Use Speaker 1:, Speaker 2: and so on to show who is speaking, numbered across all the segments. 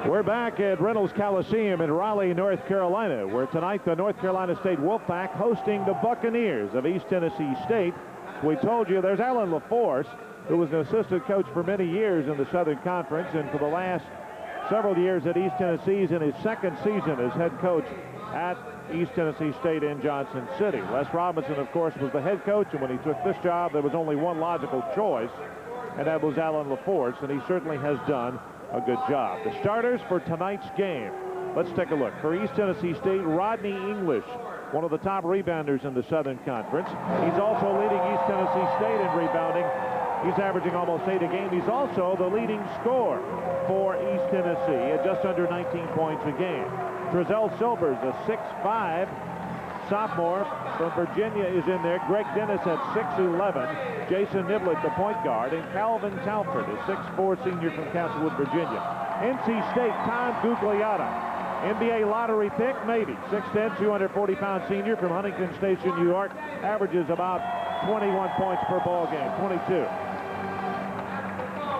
Speaker 1: We're back at Reynolds Coliseum in Raleigh, North Carolina, where tonight the North Carolina State Wolfpack hosting the Buccaneers of East Tennessee State. As we told you, there's Alan LaForce, who was an assistant coach for many years in the Southern Conference, and for the last several years at East Tennessee, in his second season as head coach at East Tennessee State in Johnson City. Les Robinson, of course, was the head coach, and when he took this job, there was only one logical choice, and that was Alan LaForce, and he certainly has done a good job. The starters for tonight's game. Let's take a look. For East Tennessee State, Rodney English, one of the top rebounders in the Southern Conference. He's also leading East Tennessee State in rebounding. He's averaging almost 8 a game. He's also the leading scorer for East Tennessee at just under 19 points a game. Trezell Silvers, a 6'5" sophomore from Virginia, is in there. Greg Dennis at 6'11". Jason Niblett, the point guard, and Calvin Talford, a 6'4" senior from Castlewood, Virginia. NC State, Tom Gugliotta, NBA lottery pick, maybe. 6'10", 240-pound senior from Huntington Station, New York, averages about 21 points per ball game, 22.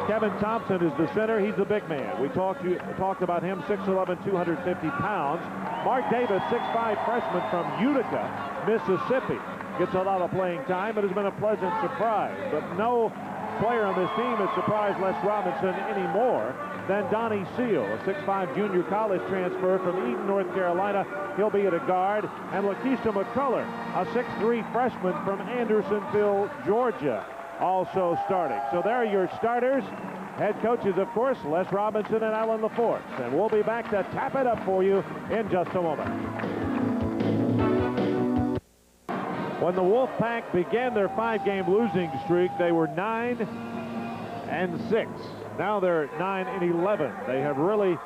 Speaker 1: Kevin Thompson is the center. He's the big man. We talked about him, 6'11", 250 pounds. Mark Davis, 6'5" freshman from Utica, Mississippi. Gets a lot of playing time. It has been a pleasant surprise. But no player on this team has surprised Les Robinson any more than Donnie Seal, a 6'5" junior college transfer from Eaton, North Carolina. He'll be at a guard. And Lakeisha McCullough, a 6'3" freshman from Andersonville, Georgia, also starting. So there are your starters. Head coaches, of course, Les Robinson and Alan LaForce. And we'll be back to tap it up for you in just a moment. When the Wolfpack began their 5-game losing streak, they were 9-6. Now they're 9-11. They have really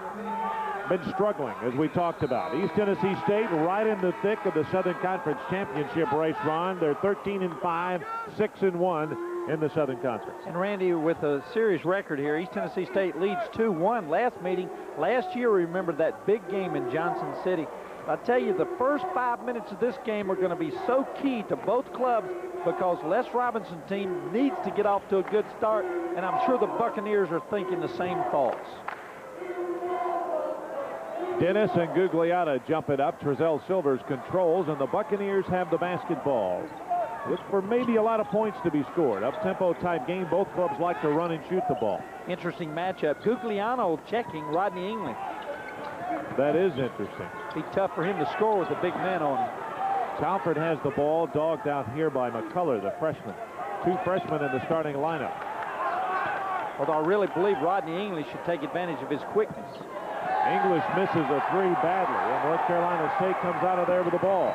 Speaker 1: been struggling, as we talked about. East Tennessee State right in the thick of the Southern Conference Championship race, Ron. They're 13-5, 6-1 in the Southern Conference.
Speaker 2: And Randy, with a serious record here, East Tennessee State leads 2-1. Last year, remember that big game in Johnson City. I tell you, the first 5 minutes of this game are going to be so key to both clubs because Les Robinson's team needs to get off to a good start, and I'm sure the Buccaneers are thinking the same thoughts.
Speaker 1: Dennis and Gugliotta jump it up. Trezell Silvers controls, and the Buccaneers have the basketball. Look for maybe a lot of points to be scored. Up-tempo type game. Both clubs like to run and shoot the ball.
Speaker 2: Interesting matchup. Gugliotta checking Rodney English.
Speaker 1: That is interesting.
Speaker 2: Be tough for him to score with the big man on him.
Speaker 1: Talford has the ball, dogged out here by McCullough, the freshman. 2 freshmen in the starting lineup.
Speaker 2: Although I really believe Rodney English should take advantage of his quickness.
Speaker 1: English misses a 3 badly, and North Carolina State comes out of there with the ball.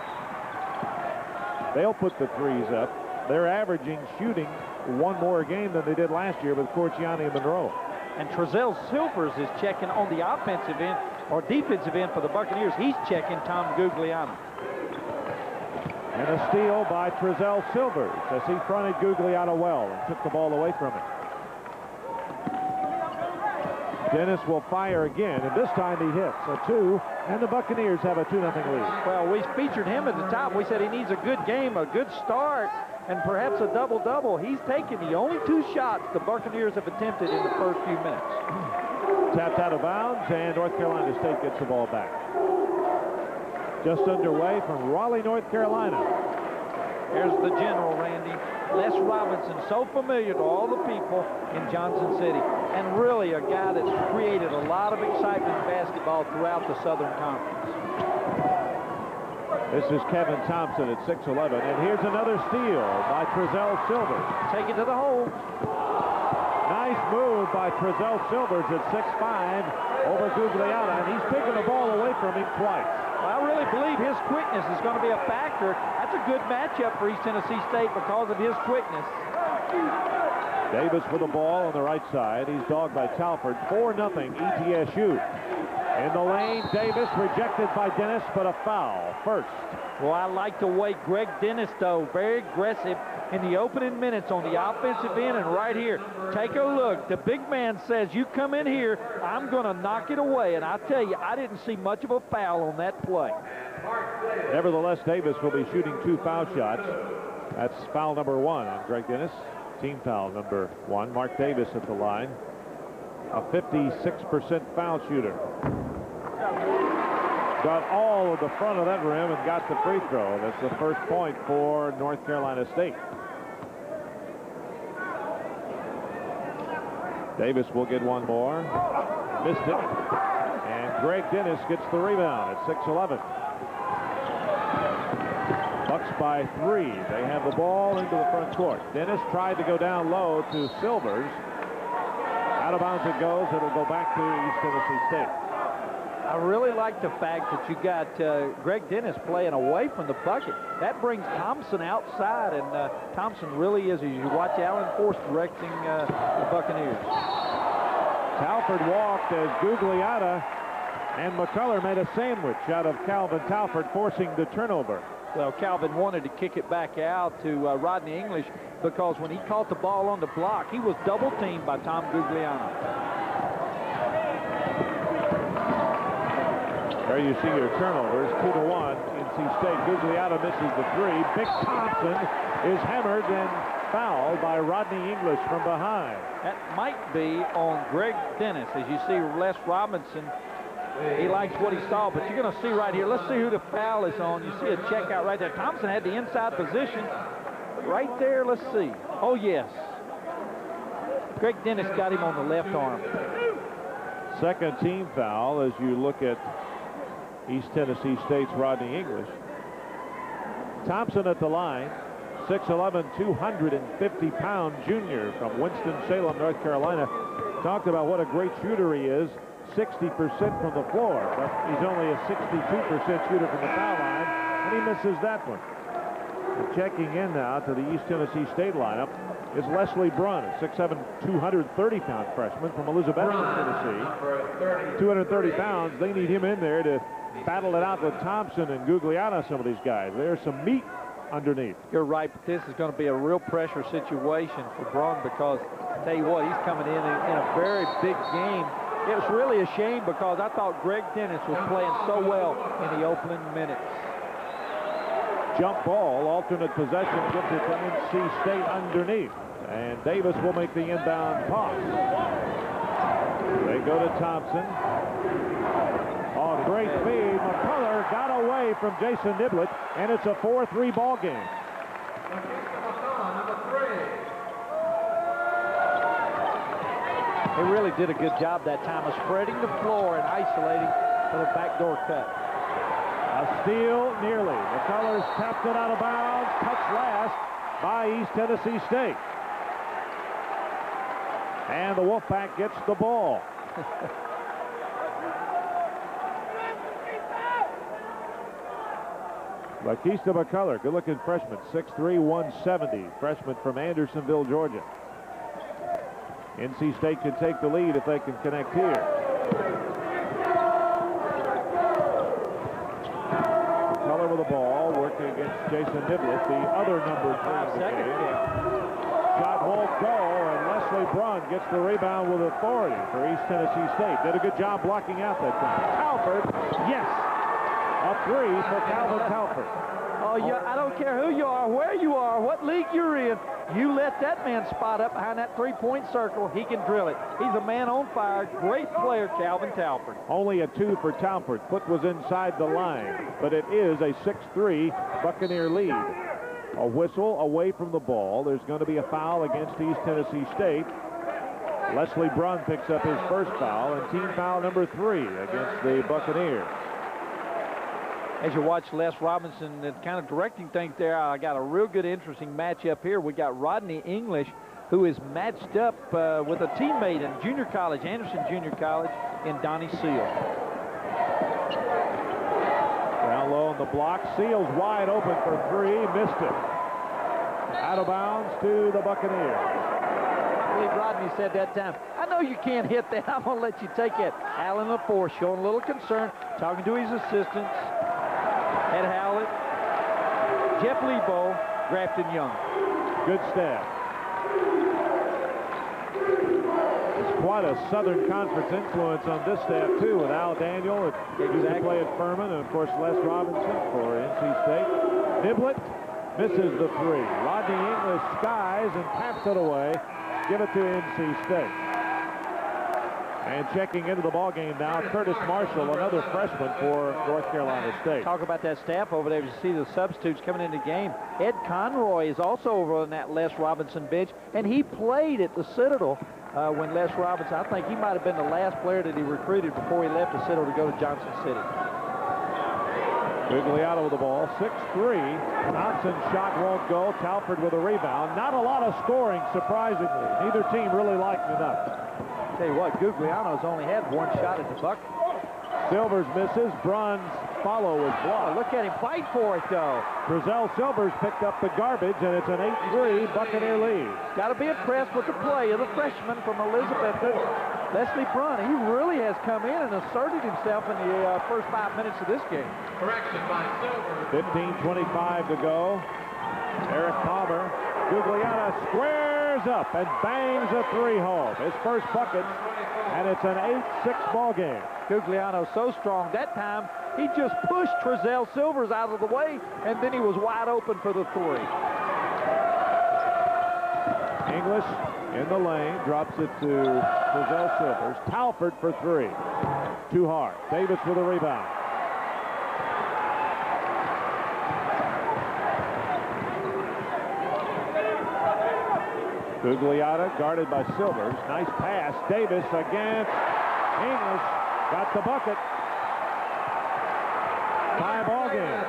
Speaker 1: They'll put the 3s up. They're averaging shooting 1 more a game than they did last year with Corciani and Monroe. And
Speaker 2: Trezell Silvers is checking on the offensive end or defensive end for the Buccaneers. He's checking Tom Gugliotta.
Speaker 1: And a steal by Trezell Silvers as he fronted Gugliotta well and took the ball away from him. Dennis will fire again, and this time he hits a 2, and the Buccaneers have a 2-0 lead.
Speaker 2: Well, we featured him at the top. We said he needs a good game, a good start, and perhaps a double-double. He's taken the only 2 shots the Buccaneers have attempted in the first few minutes.
Speaker 1: Tapped out of bounds, and North Carolina State gets the ball back. Just underway from Raleigh, North Carolina.
Speaker 2: Here's the general, Randy. Les Robinson, so familiar to all the people in Johnson City, and really a guy that's created a lot of excitement in basketball throughout the Southern Conference.
Speaker 1: This is Kevin Thompson at 6'11", and here's another steal by Trezell Silvers.
Speaker 2: Take it to the hole.
Speaker 1: Nice move by Trezell Silvers at 6'5" over Gugliotta, and he's taken the ball away from him twice.
Speaker 2: Well, I really believe his quickness is going to be a factor. That's a good matchup for East Tennessee State because of his quickness.
Speaker 1: Davis with the ball on the right side. He's dogged by Talford. 4-0 ETSU. In the lane, Davis rejected by Dennis, but a foul first.
Speaker 2: Well, I like the way Greg Dennis, though, very aggressive in the opening minutes on the offensive end, and right here, take a look. The big man says, you come in here, I'm going to knock it away, and I tell you, I didn't see much of a foul on that play.
Speaker 1: Nevertheless, Davis will be shooting 2 foul shots. That's foul number 1 on Greg Dennis. Team foul number 1. Mark Davis at the line. a 56% foul shooter. Got all of the front of that rim and got the free throw. That's the first point for North Carolina State. Davis will get one more. Missed it. And Greg Dennis gets the rebound at 6-11. Bucs by 3. They have the ball into the front court. Dennis tried to go down low to Silvers. Out of bounds it goes. It'll go back to East Tennessee State.
Speaker 2: I really like the fact that you got Greg Dennis playing away from the bucket. That brings Thompson outside, and Thompson really is, as you watch Alan Force directing the Buccaneers.
Speaker 1: Talford walked as Gugliotta and McCullough made a sandwich out of Calvin Talford, forcing the turnover.
Speaker 2: Well, Calvin wanted to kick it back out to Rodney English because when he caught the ball on the block, he was double-teamed by Tom Gugliotta.
Speaker 1: There you see your turnovers, 2-1. NC State. Gugliotta misses the 3. Big Thompson is hammered and fouled by Rodney English from behind.
Speaker 2: That might be on Greg Dennis. As you see, Les Robinson, he likes what he saw, but you're going to see right here. Let's see who the foul is on. You see a check out right there. Thompson had the inside position. Right there, let's see. Oh, yes. Greg Dennis got him on the left arm.
Speaker 1: Second team foul as you look at East Tennessee State's Rodney English. Thompson at the line, 6'11", 250-pound junior from Winston-Salem, North Carolina. Talked about what a great shooter he is, 60% from the floor, but he's only a 62% shooter from the foul line, and he misses that one. And checking in now to the East Tennessee State lineup is Leslie Brunn, a 6'7", 230-pound freshman from Elizabethton, Tennessee. 230 pounds. They need him in there to battle it out with Thompson and Gugliotta, some of these guys. There's some meat underneath.
Speaker 2: You're right, but this is going to be a real pressure situation for Braun because, I tell you what, he's coming in a very big game. It was really a shame because I thought Greg Dennis was playing so well in the opening minutes.
Speaker 1: Jump ball, alternate possession, gets it to NC State underneath. And Davis will make the inbound toss. They go to Thompson. Oh, great feed. McCullough got away from Jason Niblett, and it's a 4-3 ball game.
Speaker 2: They really did a good job that time of spreading the floor and isolating for the backdoor cut.
Speaker 1: A steal nearly. McCullough's tapped it out of bounds. Touched last by East Tennessee State. And the Wolfpack gets the ball. Lakeista McCullough, good-looking freshman, 6'3", 170, freshman from Andersonville, Georgia. NC State can take the lead if they can connect here. McCullough with the ball, working against Jason Niblett, the other number 3 in the game. Shot won't go, and Leslie Brunn gets the rebound with authority for East Tennessee State. Did a good job blocking out that time. Talford, yes! A 3 for Calvin Talford.
Speaker 2: Oh, yeah, I don't care who you are, where you are, what league you're in. You let that man spot up behind that three-point circle, he can drill it. He's a man on fire. Great player, Calvin Talford.
Speaker 1: Only a 2 for Talford. Foot was inside the line, but it is a 6-3 Buccaneer lead. A whistle away from the ball. There's going to be a foul against East Tennessee State. Leslie Brunn picks up his first foul, and team foul number 3 against the Buccaneers.
Speaker 2: As you watch Les Robinson kind of directing things there, I got a real good, interesting matchup here. We got Rodney English, who is matched up with a teammate in junior college, Anderson Junior College, in Donnie Seal.
Speaker 1: Down low on the block. Seals wide open for 3. Missed it. Out of bounds to the Buccaneers.
Speaker 2: I believe Rodney said that time, I know you can't hit that. I'm going to let you take it. Alan LaForce showing a little concern, talking to his assistants. Ed Howlett, Jeff Lebo, Grafton Young.
Speaker 1: Good staff. It's quite a Southern Conference influence on this staff, too, with Al Daniel. Used to play at Furman, and, of course, Les Robinson for NC State. Niblett misses the 3. Rodney English skies and taps it away. Give it to NC State. And checking into the ball game now, Curtis Marshall, another freshman for North Carolina State.
Speaker 2: Talk about that staff over there. You see the substitutes coming into the game. Ed Conroy is also over on that Les Robinson bench, and he played at the Citadel when Les Robinson, I think he might have been the last player that he recruited before he left the Citadel to go to Johnson City.
Speaker 1: Gugliotta with the ball, 6'3". Thompson's shot won't go. Talford with a rebound. Not a lot of scoring, surprisingly. Neither team really liked enough.
Speaker 2: Tell you what, Gugliano's only had one shot at the bucket.
Speaker 1: Silvers misses. Brunn's follow is blocked.
Speaker 2: Oh, look at him fight for it, though.
Speaker 1: Trezell Silvers picked up the garbage, and it's an 8-3 Buccaneer lead.
Speaker 2: Got to be impressed with the play of the freshman from Elizabeth. Leslie Brunn, he really has come in and asserted himself in the first 5 minutes of this game.
Speaker 3: Correction by Silvers.
Speaker 1: 15:25 to go. Eric Palmer. Gugliotta squares up and bangs a three home. His first bucket, and it's an 8-6 ball game.
Speaker 2: Gugliano so strong. That time, he just pushed Trezell Silvers out of the way, and then he was wide open for the three.
Speaker 1: English in the lane, drops it to Trezell Silvers. Talford for three. Too hard. Davis with a rebound. Gugliotta guarded by Silvers. Nice pass. Davis against English. Got the bucket. Tie ball game.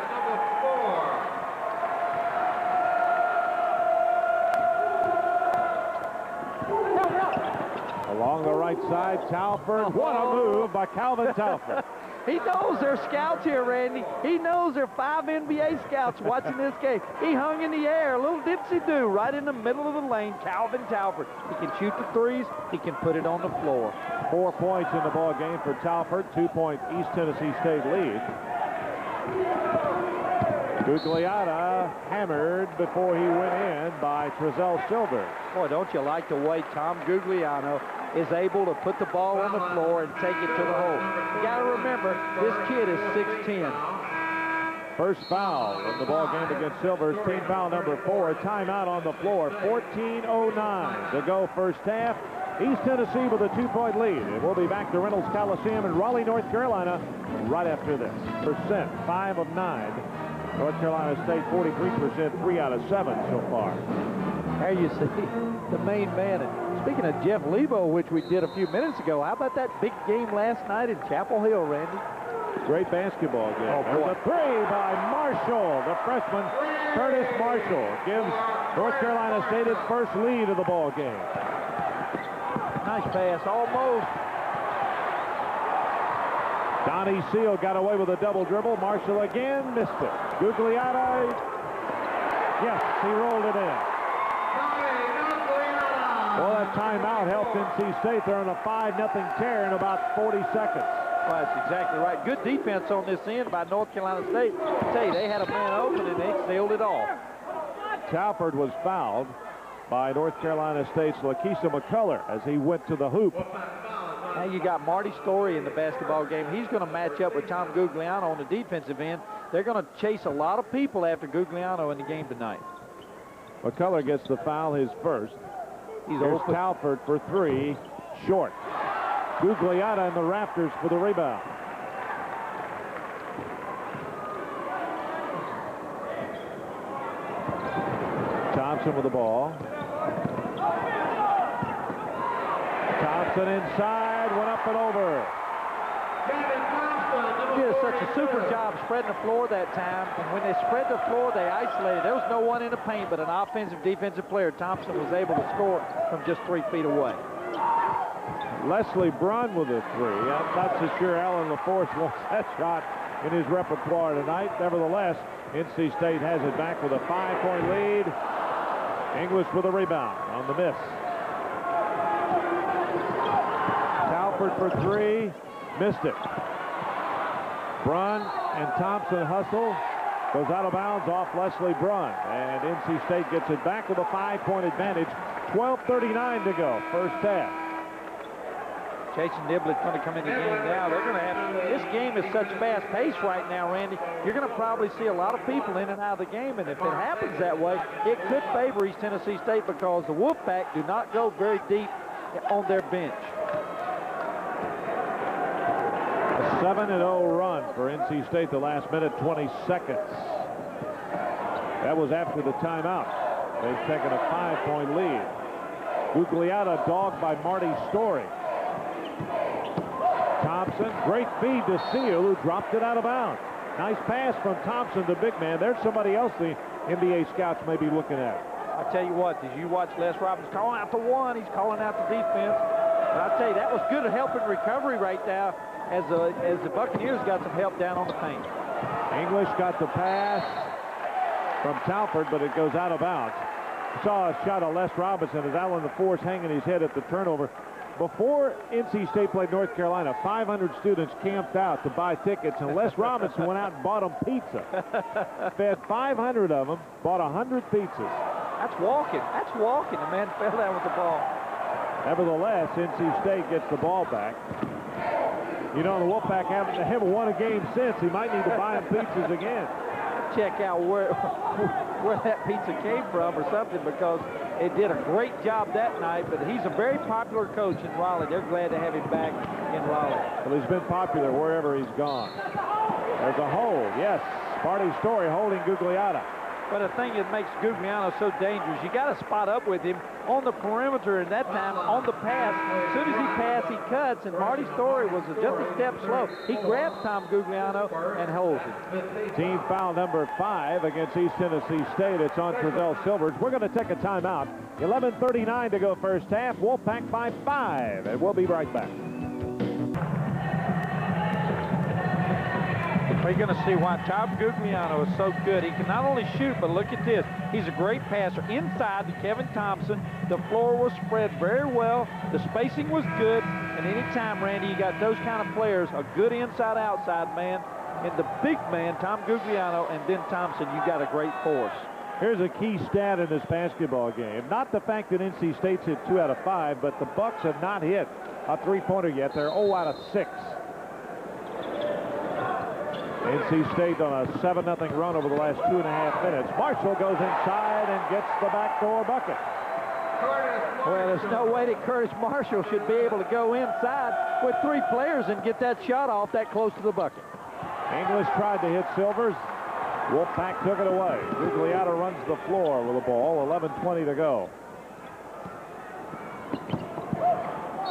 Speaker 1: Along the right side, Talford. What a move by Calvin Talford.
Speaker 2: He knows there's scouts here, Randy. He knows there are 5 NBA scouts watching this game. He hung in the air, a little dipsy-do, right in the middle of the lane. Calvin Talford. He can shoot the threes. He can put it on the floor.
Speaker 1: 4 points in the ball game for Talford. 2-point East Tennessee State lead. Gugliotta hammered before he went in by Trezell Silvers.
Speaker 2: Boy, don't you like the way Tom Gugliano is able to put the ball on the floor and take it to the hole. You got to remember, this kid is 6'10".
Speaker 1: First foul in the ball game against Silvers. Team foul number 4. Timeout on the floor. 14:09 to go first half. East Tennessee with a 2-point lead. And we'll be back to Reynolds Coliseum in Raleigh, North Carolina right after this. 5 of 9. North Carolina State 43%, 3 out of 7 so far.
Speaker 2: There you see the main man. And speaking of Jeff Lebo, which we did a few minutes ago, how about that big game last night in Chapel Hill, Randy?
Speaker 1: Great basketball game.
Speaker 2: Oh, boy.
Speaker 1: There's a three by Marshall. The freshman, Curtis Marshall, gives North Carolina State its first lead of the ball game.
Speaker 2: Nice pass, almost.
Speaker 1: Donnie Seal got away with a double dribble. Marshall again missed it. Gugliotta, yes, he rolled it in. Well, that timeout helped NC State. They're on a 5-0 tear in about 40 seconds.
Speaker 2: Well, that's exactly right. Good defense on this end by North Carolina State. I tell you, they had a man open and they sealed it off.
Speaker 1: Talford was fouled by North Carolina State's Lakeisha McCullough as he went to the hoop.
Speaker 2: Now you got Marty Story in the basketball game. He's going to match up with Tom Gugliano on the defensive end. They're going to chase a lot of people after Gugliano in the game tonight.
Speaker 1: McCullough gets the foul, his first.
Speaker 2: He's
Speaker 1: Here's
Speaker 2: open.
Speaker 1: Talford for three, short. Gugliotta in the rafters for the rebound. Thompson with the ball. Thompson inside, went up and over.
Speaker 2: He did such a super job spreading the floor that time. And when they spread the floor, they isolated. There was no one in the paint, but an offensive, defensive player. Thompson was able to score from just 3 feet away.
Speaker 1: Leslie Brunn with a three. I'm not so sure Alan LaForce wants that shot in his repertoire tonight. Nevertheless, NC State has it back with a 5-point lead. English with a rebound on the miss. Talford for three, missed it. Brunn and Thompson hustle, goes out of bounds off Leslie Brunn, and NC State gets it back with a 5-point advantage. 12:39 to go, first half.
Speaker 2: Jason Niblett's going to come in the game now. They're going to have, this game is such fast pace right now, Randy. You're going to probably see a lot of people in and out of the game, and if it happens that way, it could favor East Tennessee State because the Wolfpack do not go very deep on their bench.
Speaker 1: 7-0 run for NC State the last minute, 20 seconds. That was after the timeout. They've taken a 5-point lead. Gugliotta dogged by Marty Story. Thompson, great feed to Seal, who dropped it out of bounds. Nice pass from Thompson, the big man. There's somebody else the NBA scouts may be looking at.
Speaker 2: I tell you what, did you watch Les Robbins calling out the one? He's calling out the defense. But I tell you, that was good at helping recovery right now as the Buccaneers got some help down on the paint.
Speaker 1: English got the pass from Talford, but it goes out of bounds. Saw a shot of Les Robinson as Alan LaForce hanging his head at the turnover. Before NC State played North Carolina, 500 students camped out to buy tickets, and Les Robinson went out and bought them pizza. Fed 500 of them, bought 100 pizzas.
Speaker 2: That's walking. That's walking. The man fell down with the ball.
Speaker 1: Nevertheless, NC State gets the ball back. You know, the Wolfpack haven't won a game since. He might need to buy them pizzas again.
Speaker 2: Check out where that pizza came from or something, because it did a great job that night. But he's a very popular coach in Raleigh. They're glad to have him back in Raleigh. Well,
Speaker 1: he's been popular wherever he's gone. There's a hold. Yes, Marty Story holding Gugliotta.
Speaker 2: But the thing that makes Gugliotta so dangerous, you got to spot up with him on the perimeter, and that time on the pass. As soon as he passes, he cuts, and Marty Story was just a step slow. He grabs Tom Gugliotta and holds him.
Speaker 1: Team foul number 5 against East Tennessee State. It's on Trezell Silvers. We're going to take a timeout. 11:39 to go first half. Wolfpack by 5, and we'll be right back.
Speaker 2: We're going to see why Tom Gugliotta is so good. He can not only shoot, but look at this. He's a great passer. Inside to Kevin Thompson, the floor was spread very well. The spacing was good. And anytime, Randy, you got those kind of players, a good inside-outside man, and the big man, Tom Gugliotta, and then Thompson, you got a great force.
Speaker 1: Here's a key stat in this basketball game. Not the fact that NC State's hit 2 out of 5, but the Bucs have not hit a three-pointer yet. They're 0 out of 6. NC State on a 7-0 run over the last 2.5 minutes. Marshall goes inside and gets the backdoor bucket.
Speaker 2: Well, there's no way that Curtis Marshall should be able to go inside with 3 players and get that shot off that close to the bucket.
Speaker 1: English tried to hit Silvers. Wolfpack took it away. Gugliotta runs the floor with the ball. 11:20 to go.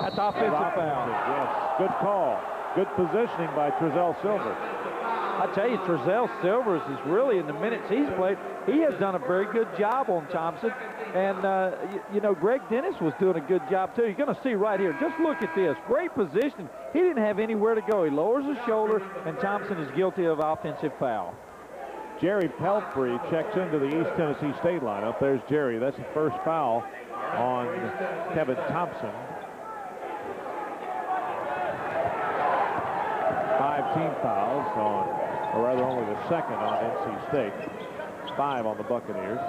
Speaker 2: That's offensive foul.
Speaker 1: Yes, good call. Good positioning by Trezell Silvers.
Speaker 2: I tell you, Trezell Silvers is really, in the minutes he's played, he has done a very good job on Thompson. And, you know, Greg Dennis was doing a good job, too. You're going to see right here. Just look at this. Great positioning. He didn't have anywhere to go. He lowers his shoulder, and Thompson is guilty of offensive foul.
Speaker 1: Jerry Pelfrey checks into the East Tennessee State lineup. There's Jerry. That's the first foul on Kevin Thompson. 5 team fouls on, or rather only the second on NC State. 5 on the Buccaneers.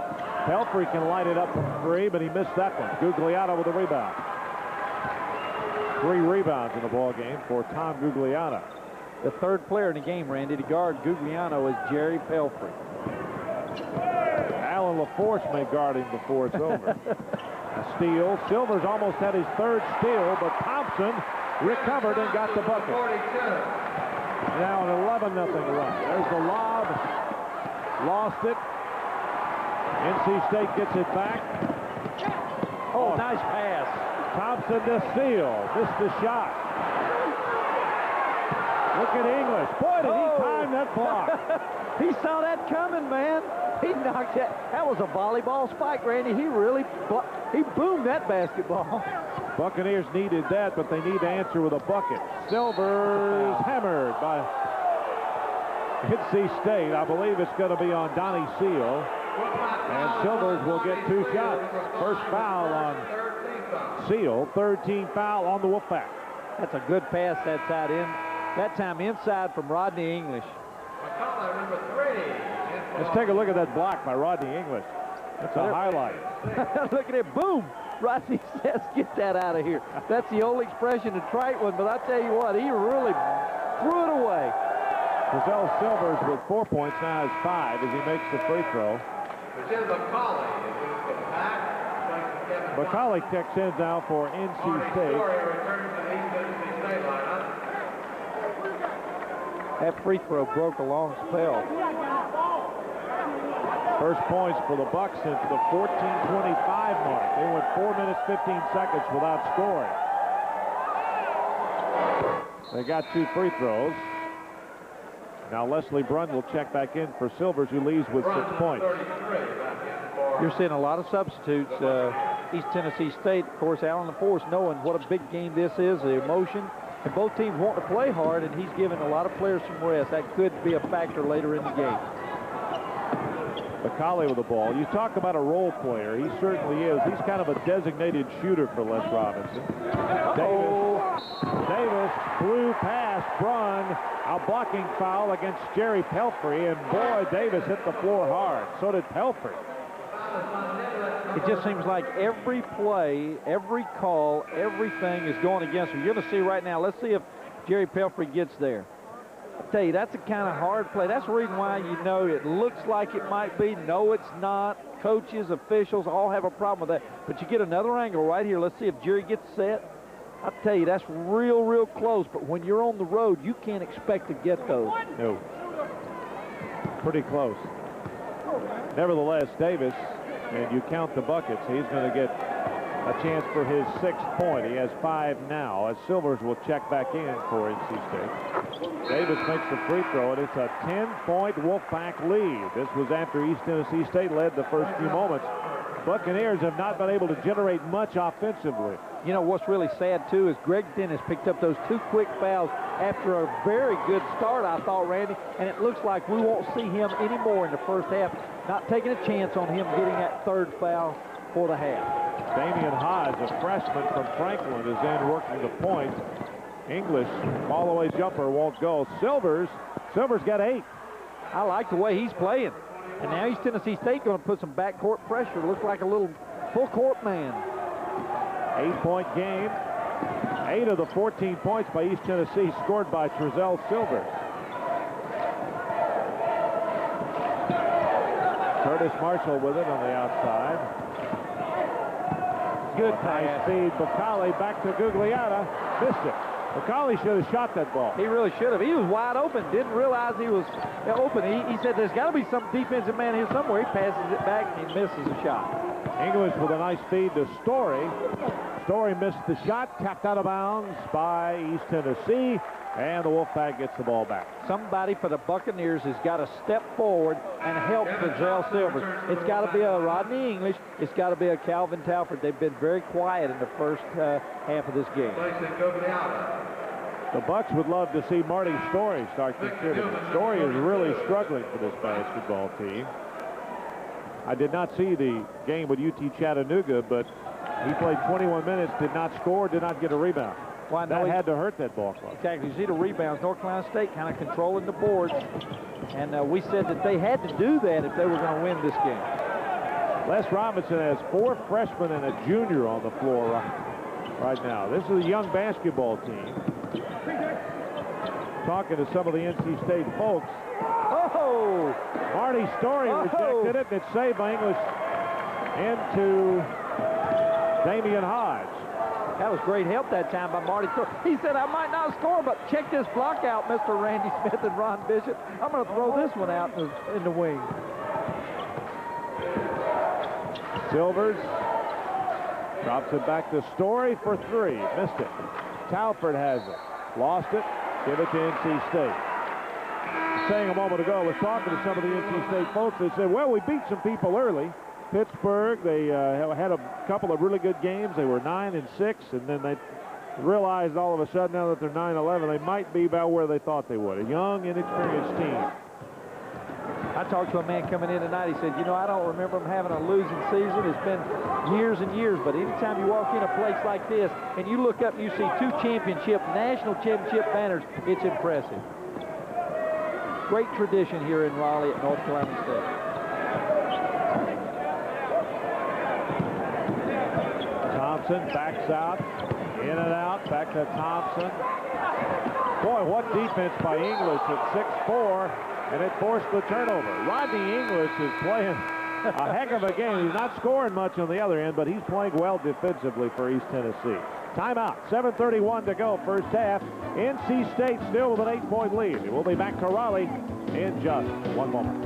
Speaker 1: Pelfrey can light it up from 3, but he missed that one. Gugliotta with a rebound. 3 rebounds in the ball game for Tom Gugliotta.
Speaker 2: The third player in the game, Randy, to guard Gugliotta is Jerry Pelfrey.
Speaker 1: Alan LaForce may guard him before it's over. A steal. Silvers almost had his 3rd steal, but Thompson recovered and got the bucket. Now an 11-0 run. There's the lob. Lost it. NC State gets it back.
Speaker 2: Oh, nice pass.
Speaker 1: Thompson to Seal. Missed the shot. Look at English. Boy, did he time that block.
Speaker 2: He saw that coming, man. He knocked that. That was a volleyball spike, Randy. He really boomed that basketball.
Speaker 1: Buccaneers needed that, but they need to answer with a bucket. Silvers hammered by NC State. I believe it's going to be on Donnie Seal. And Silvers will get 2 shots. First foul on Seal. 3rd team foul on the Wolfpack.
Speaker 2: That's a good pass that side in. That time inside from Rodney English.
Speaker 1: Let's take a look at that block by Rodney English. That's a highlight.
Speaker 2: Look at it. Boom. Rodney says, get that out of here. That's the old expression, a trite one, but I tell you what, he really threw it away.
Speaker 1: Trezell Silvers with 4 points, now has 5 as he makes the free throw. McCauley checks in now for NC State.
Speaker 2: That free throw broke a long spell.
Speaker 1: First points for the Bucs since the 14:25 mark. They went 4 minutes, 15 seconds without scoring. They got 2 free throws. Now Leslie Brunn will check back in for Silvers, who leads with 6 points.
Speaker 2: You're seeing a lot of substitutes. East Tennessee State, of course, Alan LaForce knowing what a big game this is, the emotion, and both teams want to play hard, and he's giving a lot of players some rest. That could be a factor later in the game.
Speaker 1: McCauley with the ball. You talk about a role player. He certainly is. He's kind of a designated shooter for Les Robinson. Davis blew past Brunn. A blocking foul against Jerry Pelfrey, and boy, Davis hit the floor hard. So did Pelfrey.
Speaker 2: It just seems like every play, every call, everything is going against him. You're going to see right now. Let's see if Jerry Pelfrey gets there. I tell you, that's a kind of hard play. That's the reason why you know it looks like it might be. No, it's not. Coaches, officials all have a problem with that. But you get another angle right here. Let's see if Jerry gets set. I tell you, that's real, real close. But when you're on the road, you can't expect to get those.
Speaker 1: No. Pretty close. Nevertheless, Davis, and you count the buckets, he's going to get a chance for his 6th point. He has 5 now, as Silvers will check back in for NC State. Davis makes the free throw, and it's a 10-point Wolfpack lead. This was after East Tennessee State led the first few moments. Buccaneers have not been able to generate much offensively.
Speaker 2: You know, what's really sad, too, is Greg Dennis picked up those 2 quick fouls after a very good start, I thought, Randy, and it looks like we won't see him anymore in the first half. Not taking a chance on him getting that 3rd foul for the half.
Speaker 1: Damian Hodge, a freshman from Franklin, is in working the point. English, fall-away jumper won't go. Silvers got 8.
Speaker 2: I like the way he's playing. And now East Tennessee State going to put some backcourt pressure. Looks like a little full-court man.
Speaker 1: 8-point game. 8 of the 14 points by East Tennessee scored by Trezell Silvers. Curtis Marshall with it on the outside.
Speaker 2: Good
Speaker 1: high speed. McCauley back to Gugliotta. Missed it. McCauley should have shot that ball.
Speaker 2: He really should have. He was wide open. Didn't realize he was open. He said there's got to be some defensive man here somewhere. He passes it back and he misses a shot.
Speaker 1: English with a nice feed to Story. Story missed the shot. Tapped out of bounds by East Tennessee. And the Wolfpack gets the ball back.
Speaker 2: Somebody for the Buccaneers has got to step forward and help Trezell Silvers. It's got to be a Rodney English. It's got to be a Calvin Talford. They've been very quiet in the first half of this game.
Speaker 1: The Bucs would love to see Marty Story start contributing. Story is really struggling for this basketball team. I did not see the game with UT Chattanooga, but he played 21 minutes, did not score, did not get a rebound.
Speaker 2: Well,
Speaker 1: that had to hurt that ball club.
Speaker 2: Exactly. You see the rebounds. North Carolina State kind of controlling the boards. And we said that they had to do that if they were going to win this game.
Speaker 1: Les Robinson has 4 freshmen and a junior on the floor right now. This is a young basketball team. Talking to some of the NC State folks.
Speaker 2: Oh!
Speaker 1: Marty Story rejected it, and it's saved by English into Damian Hodge.
Speaker 2: That was great help that time by Marty Story. He said, I might not score, but check this block out, Mr. Randy Smith and Ron Bishop. I'm going to throw this one out in the wing. Silvers drops it back to Story for 3. Missed it. Talford has it. Lost it. Give it to NC State. Saying a moment ago, I was talking to some of the NC State folks. They said, well, we beat some people early. Pittsburgh, they had a couple of really good games. They were 9-6, and then they realized all of a sudden now that they're 9-11, they might be about where they thought they would. A young, inexperienced team. I talked to a man coming in tonight. He said, you know, I don't remember them having a losing season. It's been years and years, but anytime you walk in a place like this and you look up and you see 2 national championship banners, it's impressive. Great tradition here in Raleigh at North Carolina State. Thompson backs out, in and out, back to Thompson. Boy, what defense by English at 6'4", and it forced the turnover. Rodney English is playing
Speaker 1: A heck of a game. He's not scoring much on the other end, but he's playing well defensively for East Tennessee. Timeout. 7:31 to go, first half. NC State still with an 8-point lead. We'll be back to Raleigh in just one moment.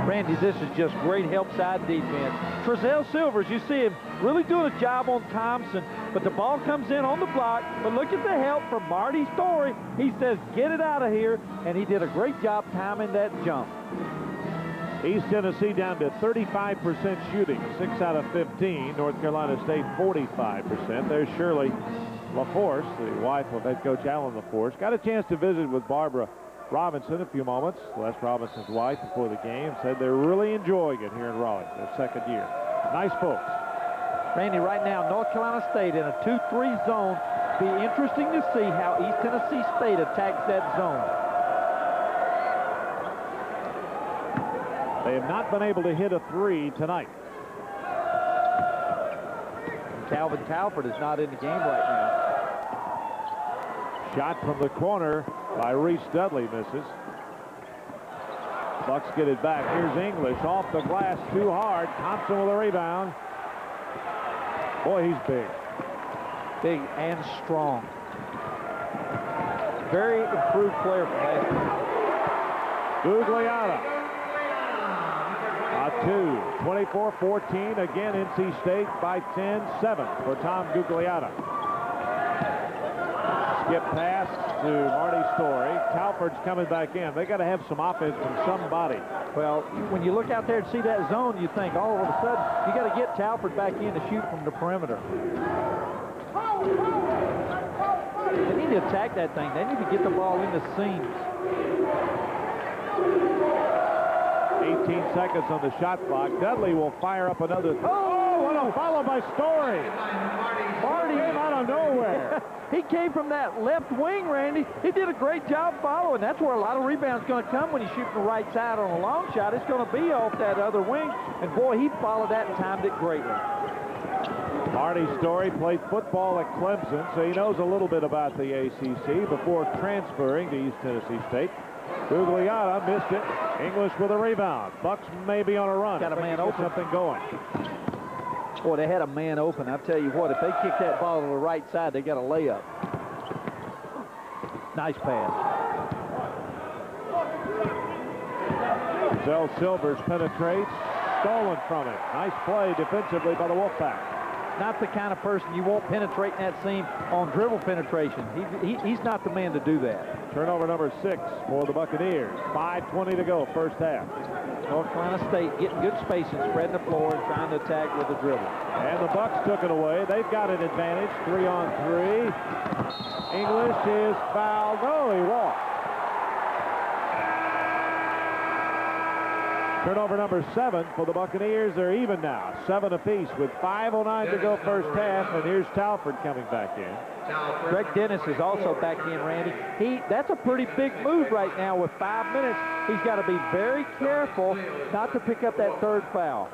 Speaker 2: Randy, this is just great help side defense. Trezell Silvers, you see him really doing a job on Thompson, but the ball comes in on the block. But look at the help from Marty Story. He says, get it out of here, and he did a great job timing that jump.
Speaker 1: East Tennessee down to 35% shooting, 6 out of 15. North Carolina State 45%. There's Shirley LaForce, the wife of head coach Alan LaForce. Got a chance to visit with Barbara Robinson a few moments, Les Robinson's wife, before the game. Said they're really enjoying it here in Raleigh, their second year. Nice folks.
Speaker 2: Randy, right now, North Carolina State in a 2-3 zone. Be interesting to see how East Tennessee State attacks that zone.
Speaker 1: They have not been able to hit a 3 tonight.
Speaker 2: Calvin Calford is not in the game right now.
Speaker 1: Shot from the corner by Reese Dudley, misses. Bucs get it back. Here's English off the glass, too hard. Thompson with a rebound. Boy, he's big.
Speaker 2: Big and strong. Very improved player for basketball.
Speaker 1: Gugliotta. A 2. 24-14. Again, NC State by 10. 7 for Tom Gugliotta. Skip pass to Marty Story. Calford's coming back in. They got to have some offense from somebody.
Speaker 2: Well, when you look out there and see that zone, you think all of a sudden you got to get Calford back in to shoot from the perimeter. They need to attack that thing. They need to get the ball in the seams.
Speaker 1: 18 seconds on the shot clock. Dudley will fire up another. Oh, what a follow by Story. Marty came out of nowhere.
Speaker 2: He came from that left wing, Randy. He did a great job following. That's where a lot of rebounds going to come when you shoot from the right side on a long shot. It's going to be off that other wing. And boy, he followed that and timed it greatly.
Speaker 1: Marty Story played football at Clemson, so he knows a little bit about the ACC before transferring to East Tennessee State. Gugliotta missed it. English with a rebound. Bucs may be on a run.
Speaker 2: Got a man open.
Speaker 1: Something going.
Speaker 2: Boy, they had a man open. I'll tell you what, if they kick that ball to the right side, they got a layup. Nice pass.
Speaker 1: Zell Silvers penetrates. Stolen from him. Nice play defensively by the Wolfpack.
Speaker 2: Not the kind of person you won't penetrate in that seam on dribble penetration. He's not the man to do that.
Speaker 1: Turnover number 6 for the Buccaneers. 5:20 to go, first half.
Speaker 2: North Carolina State getting good spacing, spreading the floor and trying to attack with the dribble.
Speaker 1: And the Bucs took it away. They've got an advantage. 3-on-3. English is fouled. No, he walked. Turnover number 7 for the Buccaneers. They're even now, 7 apiece with 5:09 to go first half. And here's Talford coming back in.
Speaker 2: Greg Dennis is also back in, Randy. That's a pretty big move right now with 5 minutes. He's got to be very careful not to pick up that third foul.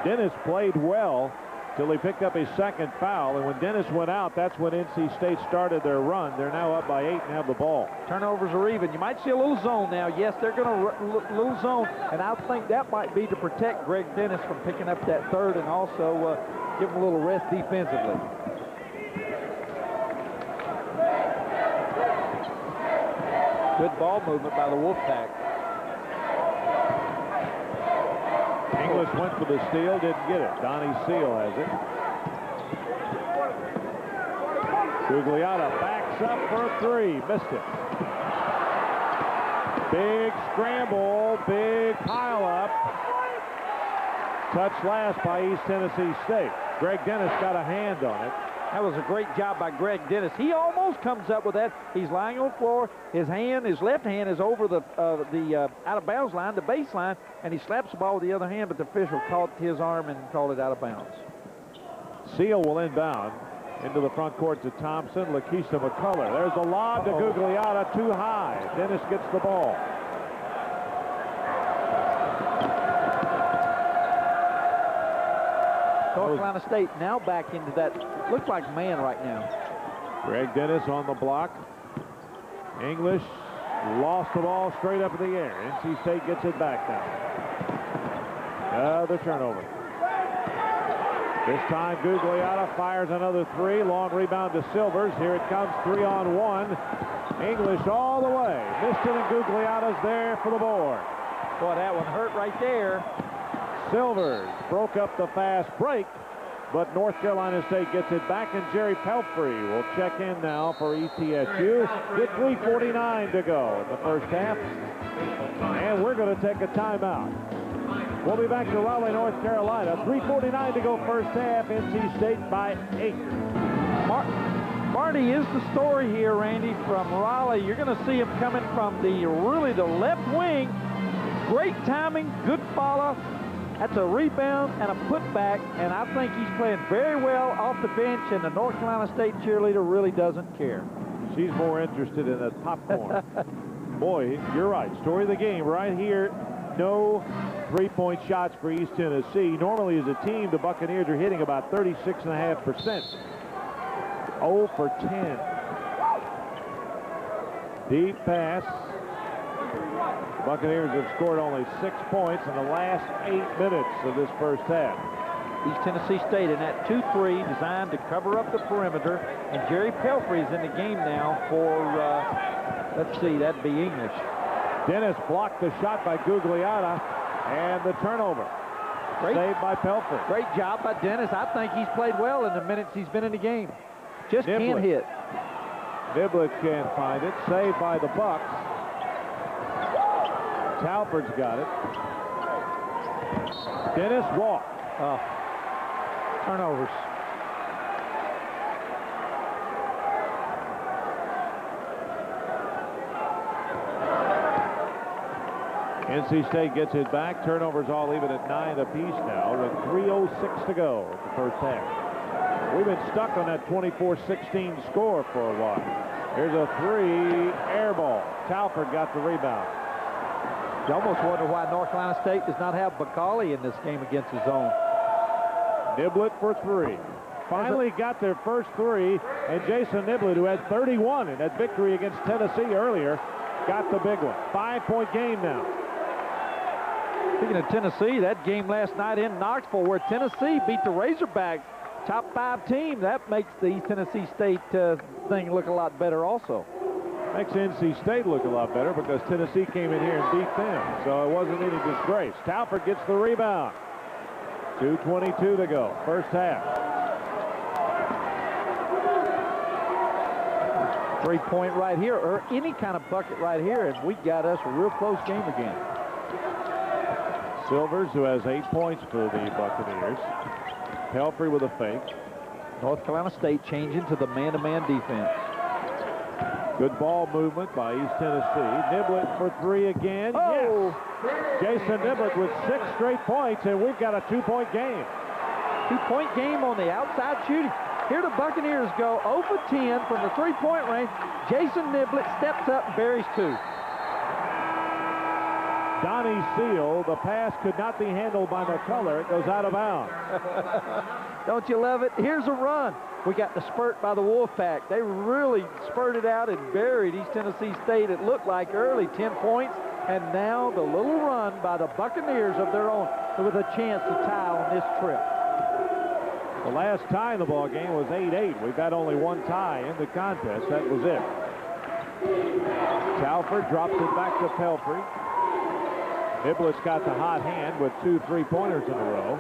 Speaker 1: Dennis played well till he picked up his second foul. And when Dennis went out, that's when NC State started their run. They're now up by 8 and have the ball.
Speaker 2: Turnovers are even. You might see a little zone now. Yes, they're going to little zone. And I think that might be to protect Greg Dennis from picking up that third and also give him a little rest defensively. Good ball movement by the Wolfpack.
Speaker 1: English went for the steal, didn't get it. Donnie Seal has it. Gugliotta backs up for a 3. Missed it. Big scramble, big pile up. Touch last by East Tennessee State. Greg Dennis got a hand on it.
Speaker 2: That was a great job by Greg Dennis. He almost comes up with that. He's lying on the floor. His left hand is over the out-of-bounds line, the baseline, and he slaps the ball with the other hand, but the official caught his arm and called it out of bounds.
Speaker 1: Seal will inbound into the front court to Thompson. Lakeisha McCullough. There's a lob to Gugliotta, too high. Dennis gets the ball.
Speaker 2: North Carolina State now back into that, looks like man right now.
Speaker 1: Greg Dennis on the block. English Lost the ball straight up in the air. NC State gets it back now. The turnover. This time Gugliotta fires another three. Long rebound to Silvers. Here it comes, 3-on-1. English all the way. Missed it, and Gugliotta's there for the board.
Speaker 2: Boy, that one hurt right there.
Speaker 1: Silvers broke up the fast break, but North Carolina State gets it back, and Jerry Pelfrey will check in now for ETSU with 3:49 to go in the first half. And we're going to take a timeout. We'll be back to Raleigh, North Carolina. 3:49 to go first half. NC State by 8.
Speaker 2: Marty is the story here, Randy, from Raleigh. You're going to see him coming from the left wing. Great timing, good follow. That's a rebound and a putback, and I think he's playing very well off the bench, and the North Carolina State cheerleader really doesn't care.
Speaker 1: She's more interested in that popcorn. Boy, you're right. Story of the game right here. No three-point shots for East Tennessee. Normally, as a team, the Buccaneers are hitting about 36.5%. 0 for 10. Deep pass. The Buccaneers have scored only 6 points in the last 8 minutes of this first half.
Speaker 2: East Tennessee State in that 2-3 designed to cover up the perimeter, and Jerry Pelfrey is in the game now for, let's see, that'd be English.
Speaker 1: Dennis blocked the shot by Gugliotta, and the turnover. Saved by Pelfrey.
Speaker 2: Great job by Dennis. I think he's played well in the minutes he's been in the game. Just can't hit.
Speaker 1: Niblett can't find it. Saved by the Bucs. Talford's got it. Dennis walked.
Speaker 2: Turnovers.
Speaker 1: NC State gets it back. Turnovers all even at 9 apiece now with 3:06 to go in the first half. We've been stuck on that 24-16 score for a while. Here's a three, air ball. Talford got the rebound.
Speaker 2: You almost wonder why North Carolina State does not have Bacali in this game against his own.
Speaker 1: Niblett for three. Finally got their first three, and Jason Niblett, who had 31 in that victory against Tennessee earlier, got the big one. 5-point game now.
Speaker 2: Speaking of Tennessee, that game last night in Knoxville where Tennessee beat the Razorbacks, top 5 team, that makes the East Tennessee State thing look a lot better also.
Speaker 1: Makes NC State look a lot better because Tennessee came in here and beat them, so it wasn't any disgrace. Talford gets the rebound. 2:22 to go, first half.
Speaker 2: 3-point right here, or any kind of bucket right here, and we got us a real close game again.
Speaker 1: Silvers, who has 8 points for the Buccaneers. Pelfrey with a fake.
Speaker 2: North Carolina State changing to the man-to-man defense.
Speaker 1: Good ball movement by East Tennessee. Niblett for three again.
Speaker 2: Oh.
Speaker 1: Yes! Jason Niblett with 6 straight points, and we've got a 2-point game.
Speaker 2: 2-point game on the outside shooting. Here the Buccaneers go 0 for 10 from the 3-point range. Jason Niblett steps up and buries 2.
Speaker 1: Donnie Seal, the pass could not be handled by McCullough. It goes out of bounds.
Speaker 2: Don't you love it? Here's a run. We got the spurt by the Wolfpack. They really spurted out and buried East Tennessee State, it looked like, early, 10 points. And now the little run by the Buccaneers of their own with a chance to tie on this trip.
Speaker 1: The last tie in the ball game was 8-8. We've had only one tie in the contest. That was it. Talford drops it back to Pelfrey. Niblett's got the hot hand with 2 3-pointers in a row.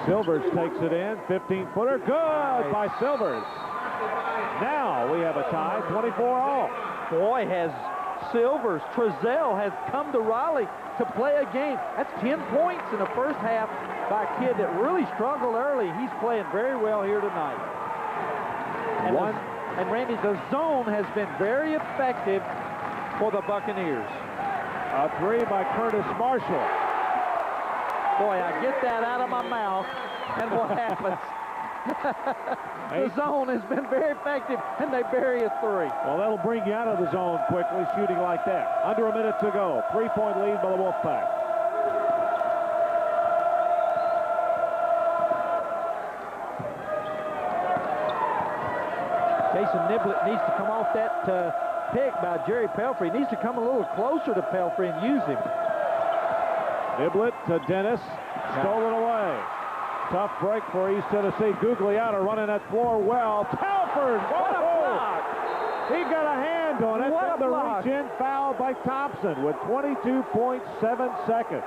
Speaker 1: Silvers takes it in. 15-footer. Good by Silvers. Now we have a tie, 24-all.
Speaker 2: Boy, has Silvers, Trezell has come to Raleigh to play a game. That's 10 points in the first half by a kid that really struggled early. He's playing very well here tonight. And Randy, the zone has been very effective for the Buccaneers.
Speaker 1: A three by Curtis Marshall.
Speaker 2: Boy, I get that out of my mouth, and what happens? The zone has been very effective, and they bury a 3.
Speaker 1: Well, that'll bring you out of the zone quickly, shooting like that. Under a minute to go. 3-point lead by the Wolfpack.
Speaker 2: Jason Niblett needs to come off that pick by Jerry Pelfrey. He needs to come a little closer to Pelfrey and use him.
Speaker 1: Niblett to Dennis. Stolen away. Tough break for East Tennessee. Gugliotta running that floor well. Telford!
Speaker 2: What a block!
Speaker 1: He got a hand on it.
Speaker 2: What a
Speaker 1: the
Speaker 2: block.
Speaker 1: reach-in foul by Thompson with 22.7 seconds.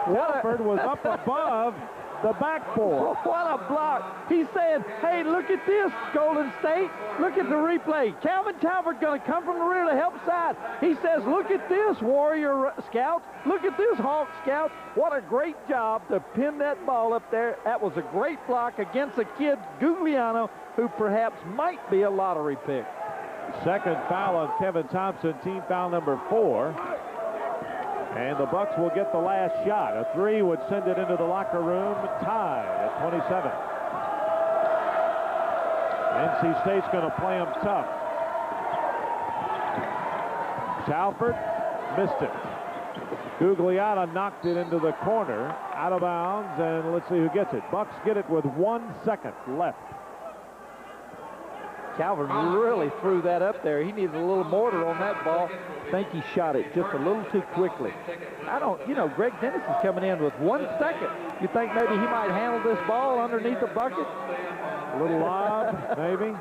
Speaker 1: Telford was up above the backboard.
Speaker 2: What a block. He's saying, hey, look at this, Golden State. Look at the replay. Calvin Telford going to come from the rear to help side. He says, look at this, Warrior Scout. Look at this, Hawk Scout. What a great job to pin that ball up there. That was a great block against a kid, Gugliano, who perhaps might be a lottery pick.
Speaker 1: Second foul on Kevin Thompson, team foul number 4. And the Bucs will get the last shot. A 3 would send it into the locker room, tied at 27. NC State's going to play them tough. Telford missed it. Gugliotta knocked it into the corner, out of bounds, and let's see who gets it. Bucs get it with 1 second left.
Speaker 2: Calvin really threw that up there. He needed a little mortar on that ball. I think he shot it just a little too quickly. Greg Dennis is coming in with 1 second. You think maybe he might handle this ball underneath the bucket?
Speaker 1: A little lob, maybe.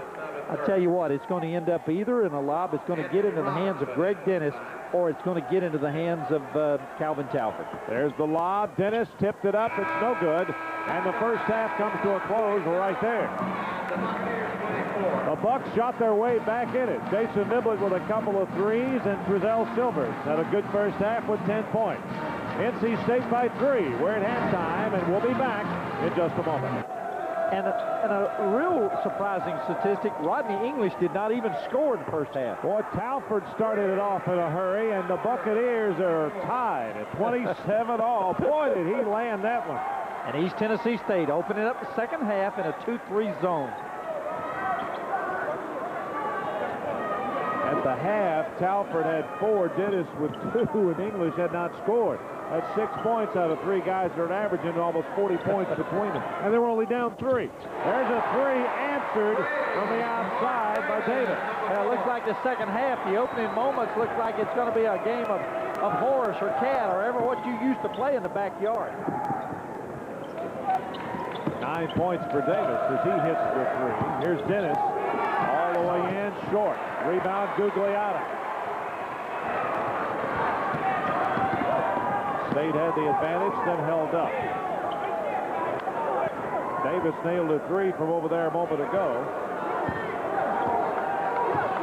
Speaker 2: I tell you what, it's going to end up either in a lob. It's going to get into the hands of Greg Dennis, or it's going to get into the hands of Calvin Telford.
Speaker 1: There's the lob. Dennis tipped it up. It's no good. And the first half comes to a close right there. The Bucs shot their way back in it. Jason Niblett with a couple of threes, and Trezell Silvers had a good first half with 10 points. NC State by 3. We're at halftime, and we'll be back in just a moment.
Speaker 2: And a real surprising statistic, Rodney English did not even score in the first half.
Speaker 1: Boy, Telford started it off in a hurry, and the Buccaneers are tied at 27 all. Boy, did he land that one.
Speaker 2: And East Tennessee State opening up the second half in a 2-3 zone.
Speaker 1: At the half, Telford had 4, Dennis with 2, and English had not scored. That's 6 points out of 3 guys that are averaging almost 40 points between them. And they were only down 3. There's a 3 answered from the outside by Davis.
Speaker 2: It looks like the second half, the opening moments, looks like it's going to be a game of horse or cat or ever what you used to play in the backyard.
Speaker 1: 9 points for Davis as he hits the 3. Here's Dennis. All the way in, short. Rebound, Gugliotta. State had the advantage, then held up. Davis nailed a 3 from over there a moment ago.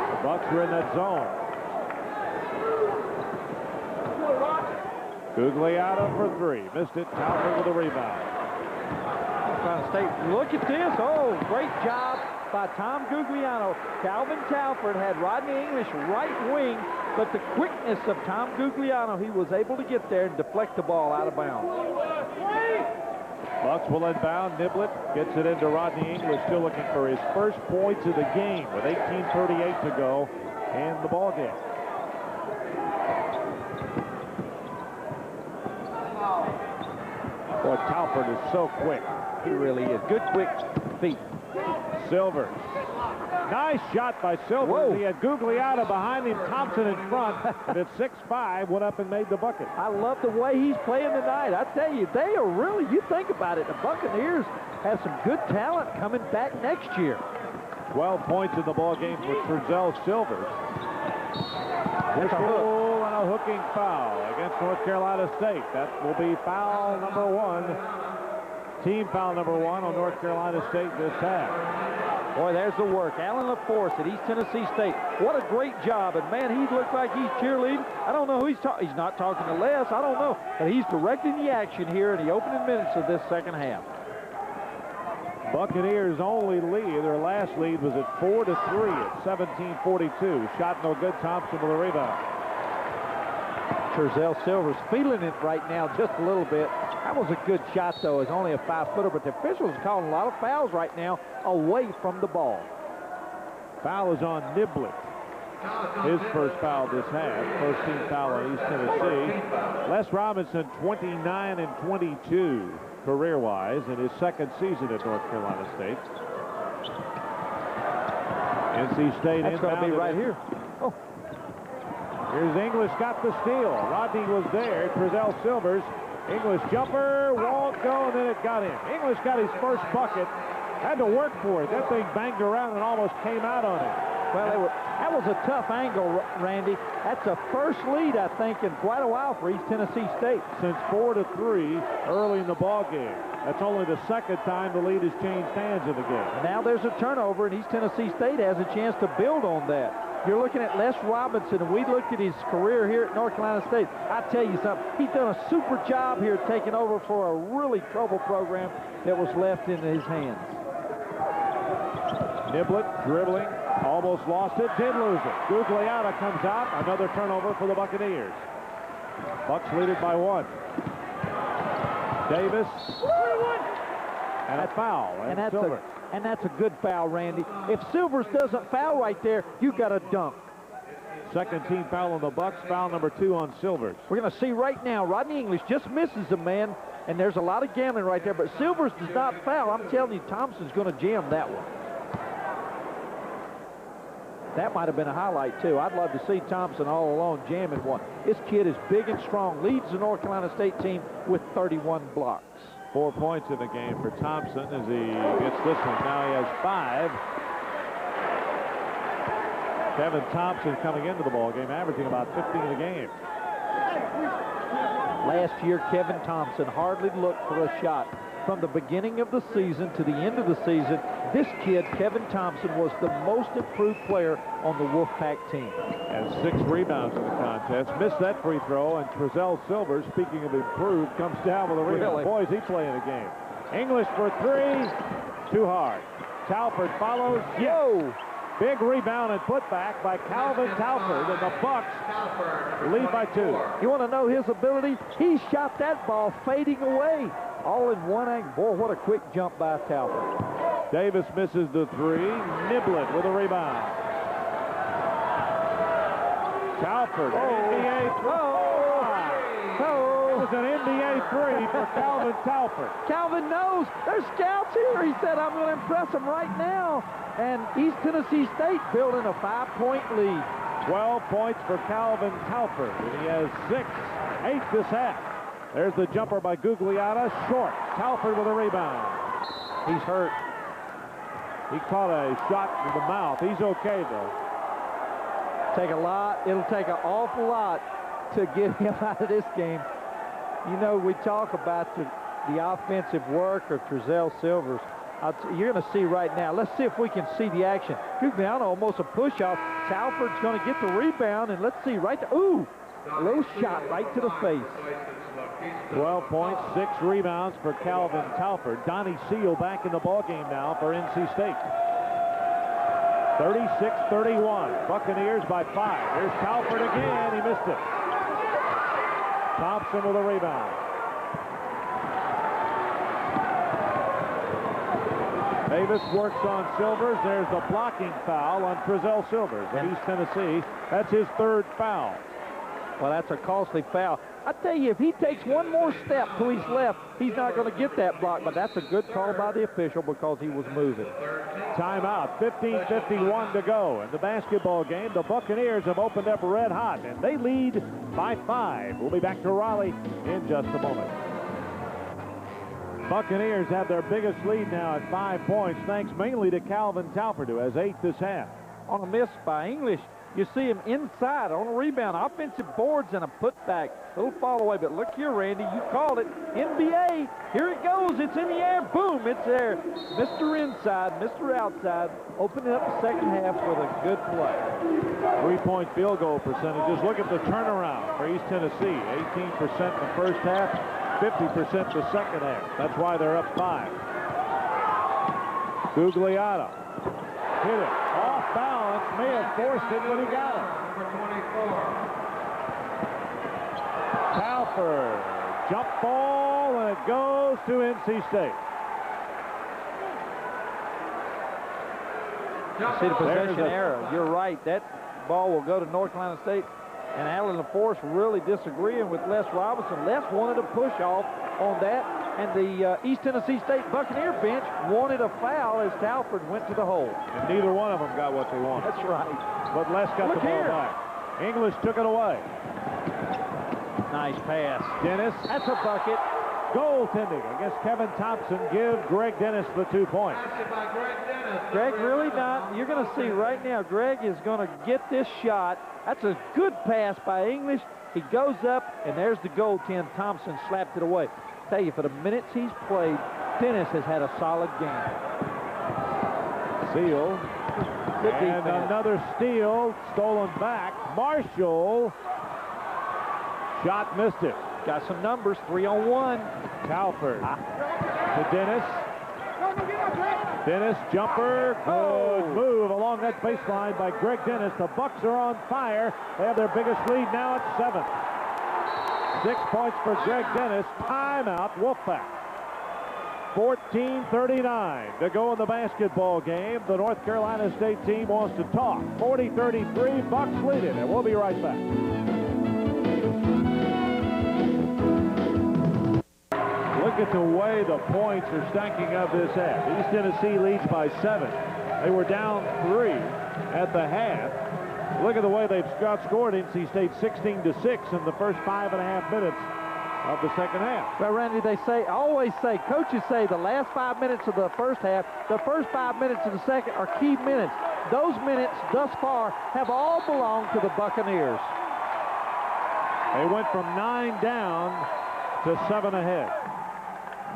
Speaker 1: The Bucs were in that zone. Gugliotta for 3. Missed it. Telford with a rebound.
Speaker 2: State, look at this. Oh, great job by Tom Gugliano. Calvin Telford had Rodney English right wing, but the quickness of Tom Gugliano, he was able to get there and deflect the ball out of bounds.
Speaker 1: Bucs will inbound. Niblett gets it into Rodney English, still looking for his first points of the game with 18:38 to go in the ball game. Boy, Telford is so quick.
Speaker 2: He really is. Good quick feet.
Speaker 1: Silvers. Nice shot by Silvers.
Speaker 2: Whoa.
Speaker 1: He had Gugliotta behind him, Thompson in front, and at 6'5", went up and made the bucket.
Speaker 2: I love the way he's playing tonight. I tell you, they are really, you think about it, the Buccaneers have some good talent coming back next year.
Speaker 1: 12 points in the ball game for Trezell Silvers.
Speaker 2: That's a hook.
Speaker 1: And a hooking foul against North Carolina State. That will be foul number 1. Team foul number 1 on North Carolina State this half.
Speaker 2: Boy, there's the work. Alan LaForce at East Tennessee State. What a great job. And, man, he looks like he's cheerleading. I don't know who he's not talking to Les. I don't know. But he's directing the action here in the opening minutes of this second half.
Speaker 1: Buccaneers' only lead, their last lead was at 4-3 at 17:42. Shot no good. Thompson with a rebound.
Speaker 2: Trezell Silvers feeling it right now just a little bit. That was a good shot, though. It's only a 5-footer, but the officials are calling a lot of fouls right now away from the ball.
Speaker 1: Foul is on Niblett. His first foul this half. First team foul on East Tennessee. Les Robinson, 29 and 22 career-wise in his second season at North Carolina State. NC State
Speaker 2: That's going to be right here. Oh.
Speaker 1: Here's English, got the steal. Rodney was there. Trezell Silvers. English jumper, won't go, and then it got in. English got his first bucket. Had to work for it. That thing banged around and almost came out on him.
Speaker 2: Well, that was a tough angle, Randy. That's a first lead, I think, in quite a while for East Tennessee State.
Speaker 1: Since 4-3 early in the ball game. That's only the second time the lead has changed hands in the game.
Speaker 2: Now there's a turnover, and East Tennessee State has a chance to build on that. You're looking at Les Robinson, and we looked at his career here at North Carolina State. I tell you something, he's done a super job here taking over for a really troubled program that was left in his hands.
Speaker 1: Niblett dribbling, almost lost it, did lose it. Gugliotta comes out, another turnover for the Buccaneers. Bucs lead it by 1. Davis, and a foul.
Speaker 2: And that's a good foul, Randy. If Silvers doesn't foul right there, you got a dunk.
Speaker 1: Second team foul on the Bucs, foul number 2 on Silvers.
Speaker 2: We're going to see right now, Rodney English just misses a man, and there's a lot of gambling right there, but Silvers does not foul. I'm telling you, Thompson's going to jam that one. That might have been a highlight, too. I'd love to see Thompson all alone jamming one. This kid is big and strong, leads the North Carolina State team with 31 blocks.
Speaker 1: 4 points in the game for Thompson as he gets this one. Now he has 5. Kevin Thompson coming into the ball game, averaging about 15 a game.
Speaker 2: Last year, Kevin Thompson hardly looked for a shot. From the beginning of the season to the end of the season, this kid, Kevin Thompson, was the most improved player on the Wolfpack team.
Speaker 1: And 6 rebounds in the contest. Missed that free throw, and Trezell Silvers, speaking of improved, comes down with a rebound.
Speaker 2: Really?
Speaker 1: Boy, is he playing the game. English for 3. Too hard. Talford follows.
Speaker 2: Yo!
Speaker 1: Big rebound and putback by Calvin Talford, and the Bucs lead by 2.
Speaker 2: You want to know his ability? He shot that ball fading away. All in one angle. Boy, what a quick jump by Talford.
Speaker 1: Davis misses the 3. Niblett with a rebound. Talford, NBA 3. It was an NBA 3 for Calvin Talford.
Speaker 2: Calvin knows there's scouts here. He said, I'm going to impress them right now. And East Tennessee State building a 5-point lead.
Speaker 1: 12 points for Calvin Talford, and he has 8 this half. There's the jumper by Gugliotta, short. Talford with a rebound.
Speaker 2: He's hurt.
Speaker 1: He caught a shot in the mouth. He's okay, though.
Speaker 2: It'll take an awful lot to get him out of this game. You know, we talk about the offensive work of Trezell Silvers. You're going to see right now. Let's see if we can see the action. Gugliotta almost a push-off. Talford's going to get the rebound, and let's see right there. Ooh, a little shot right to the face.
Speaker 1: 12 points, 6 rebounds for Calvin Talford. Donnie Seal back in the ballgame now for NC State. 36-31. Buccaneers by 5. Here's Talford again. He missed it. Thompson with a rebound. Davis works on Silvers. There's the blocking foul on Trezell Silvers of East Tennessee. That's his 3rd foul.
Speaker 2: Well, that's a costly foul. I tell you, if he takes one more step to his left, he's not going to get that block, but that's a good call by the official because he was moving.
Speaker 1: Timeout, 15:51 to go in the basketball game. The Buccaneers have opened up red hot, and they lead by 5. We'll be back to Raleigh in just a moment. Buccaneers have their biggest lead now at 5 points, thanks mainly to Calvin Talford, who has 8 this half.
Speaker 2: On a miss by English, you see him inside on a rebound, offensive boards and a putback. Little fall away, but look here, Randy, you called it. NBA, here it goes, it's in the air, boom, it's there. Mr. Inside, Mr. Outside, opening up the second half with a good play.
Speaker 1: 3-point field goal percentages. Look at the turnaround for East Tennessee. 18% in the first half, 50% the second half. That's why they're up 5. Gugliotta hit it off balance, may have forced it, but he got it. Talford, jump ball, and it goes to NC State.
Speaker 2: See the possession error. You're right. That ball will go to North Carolina State. And Alan LaForce really disagreeing with Les Robinson. Les wanted a push off on that. And the East Tennessee State Buccaneer bench wanted a foul as Talford went to the hole.
Speaker 1: And neither one of them got what they wanted.
Speaker 2: That's right.
Speaker 1: But Les got the ball back. English took it away.
Speaker 2: Nice pass.
Speaker 1: Dennis.
Speaker 2: That's a bucket.
Speaker 1: Goaltending against Kevin Thompson. Give Greg Dennis the 2 points.
Speaker 2: Greg really not. You're going to see right now, Greg is going to get this shot. That's a good pass by English. He goes up, and there's the goaltend. Thompson slapped it away. Tell you, for the minutes he's played, Dennis has had a solid game.
Speaker 1: Seal.
Speaker 2: Good
Speaker 1: And
Speaker 2: defense.
Speaker 1: another steal. Stolen back. Marshall. Shot missed it.
Speaker 2: Got some numbers, 3-on-1.
Speaker 1: Talford to Dennis. Dennis, jumper, good move along that baseline by Greg Dennis. The Bucs are on fire. They have their biggest lead now at 7. 6 points for Greg Dennis. Timeout, Wolfpack. 14:39 to go in the basketball game. The North Carolina State team wants to talk. 40-33, Bucs lead it, and we'll be right back. Look at the way the points are stacking up this half. East Tennessee leads by 7. They were down 3 at the half. Look at the way they've outscored NC State 16-6 in the first 5.5 minutes of the second half.
Speaker 2: Well, Randy, they say, always say, coaches say the last 5 minutes of the first half, the first 5 minutes of the second are key minutes. Those minutes thus far have all belonged to the Buccaneers.
Speaker 1: They went from 9 down to 7 ahead.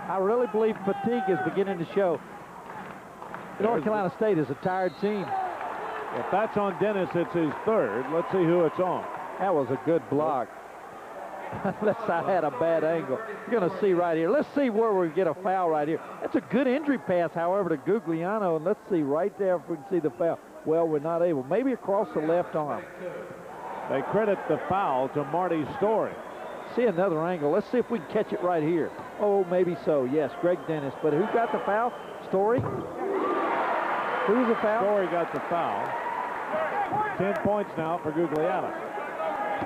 Speaker 2: I really believe fatigue is beginning to show. North Carolina State is a tired team.
Speaker 1: If that's on Dennis, it's his 3rd. Let's see who it's on.
Speaker 2: That was a good block. Unless I had a bad angle. You're going to see right here. Let's see where we get a foul right here. That's a good injury pass, however, to Gugliano. And let's see right there if we can see the foul. Well, we're not able. Maybe across the left arm.
Speaker 1: They credit the foul to Marty Story.
Speaker 2: See another angle. Let's see if we can catch it right here. Oh, maybe so. Yes, Greg Dennis. But who got the foul? Story? Who's the foul?
Speaker 1: Story got the foul. 10 points now for Gugliano.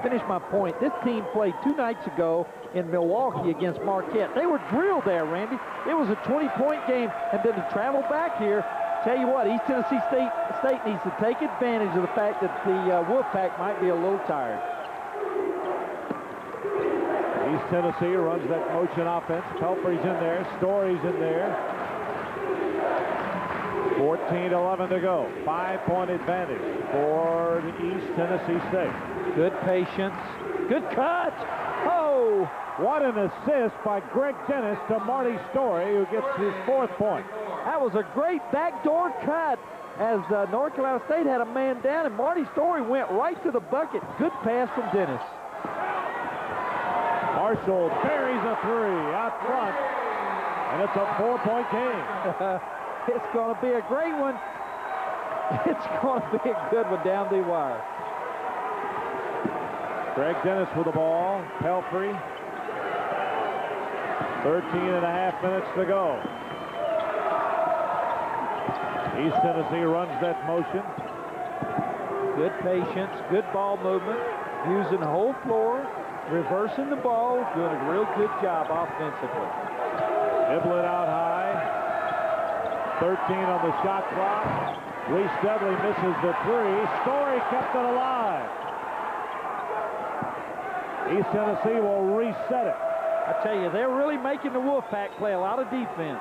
Speaker 2: Finish my point. This team played 2 nights ago in Milwaukee against Marquette. They were drilled there, Randy. It was a 20-point game, and then to travel back here, tell you what, East Tennessee State needs to take advantage of the fact that the Wolfpack might be a little tired.
Speaker 1: East Tennessee runs that motion offense. Pelfrey's in there. Story's in there. 14-11 to go. 5-point advantage for the East Tennessee State.
Speaker 2: Good patience. Good cut. Oh!
Speaker 1: What an assist by Greg Dennis to Marty Story, who gets his 4th point.
Speaker 2: That was a great backdoor cut as North Carolina State had a man down, and Marty Story went right to the bucket. Good pass from Dennis.
Speaker 1: Marshall buries a 3 out front, and it's a 4-point game.
Speaker 2: It's going to be a great one. It's going to be a good one down the wire.
Speaker 1: Greg Dennis with the ball. Pelfrey. 13.5 minutes to go. East Tennessee runs that motion.
Speaker 2: Good patience, good ball movement, using the whole floor, reversing the ball, doing a real good job offensively.
Speaker 1: Iblet out high. 13 on the shot clock. Reese Dudley misses the 3. Story kept it alive. East Tennessee will reset it.
Speaker 2: I tell you, they're really making the Wolfpack play a lot of defense.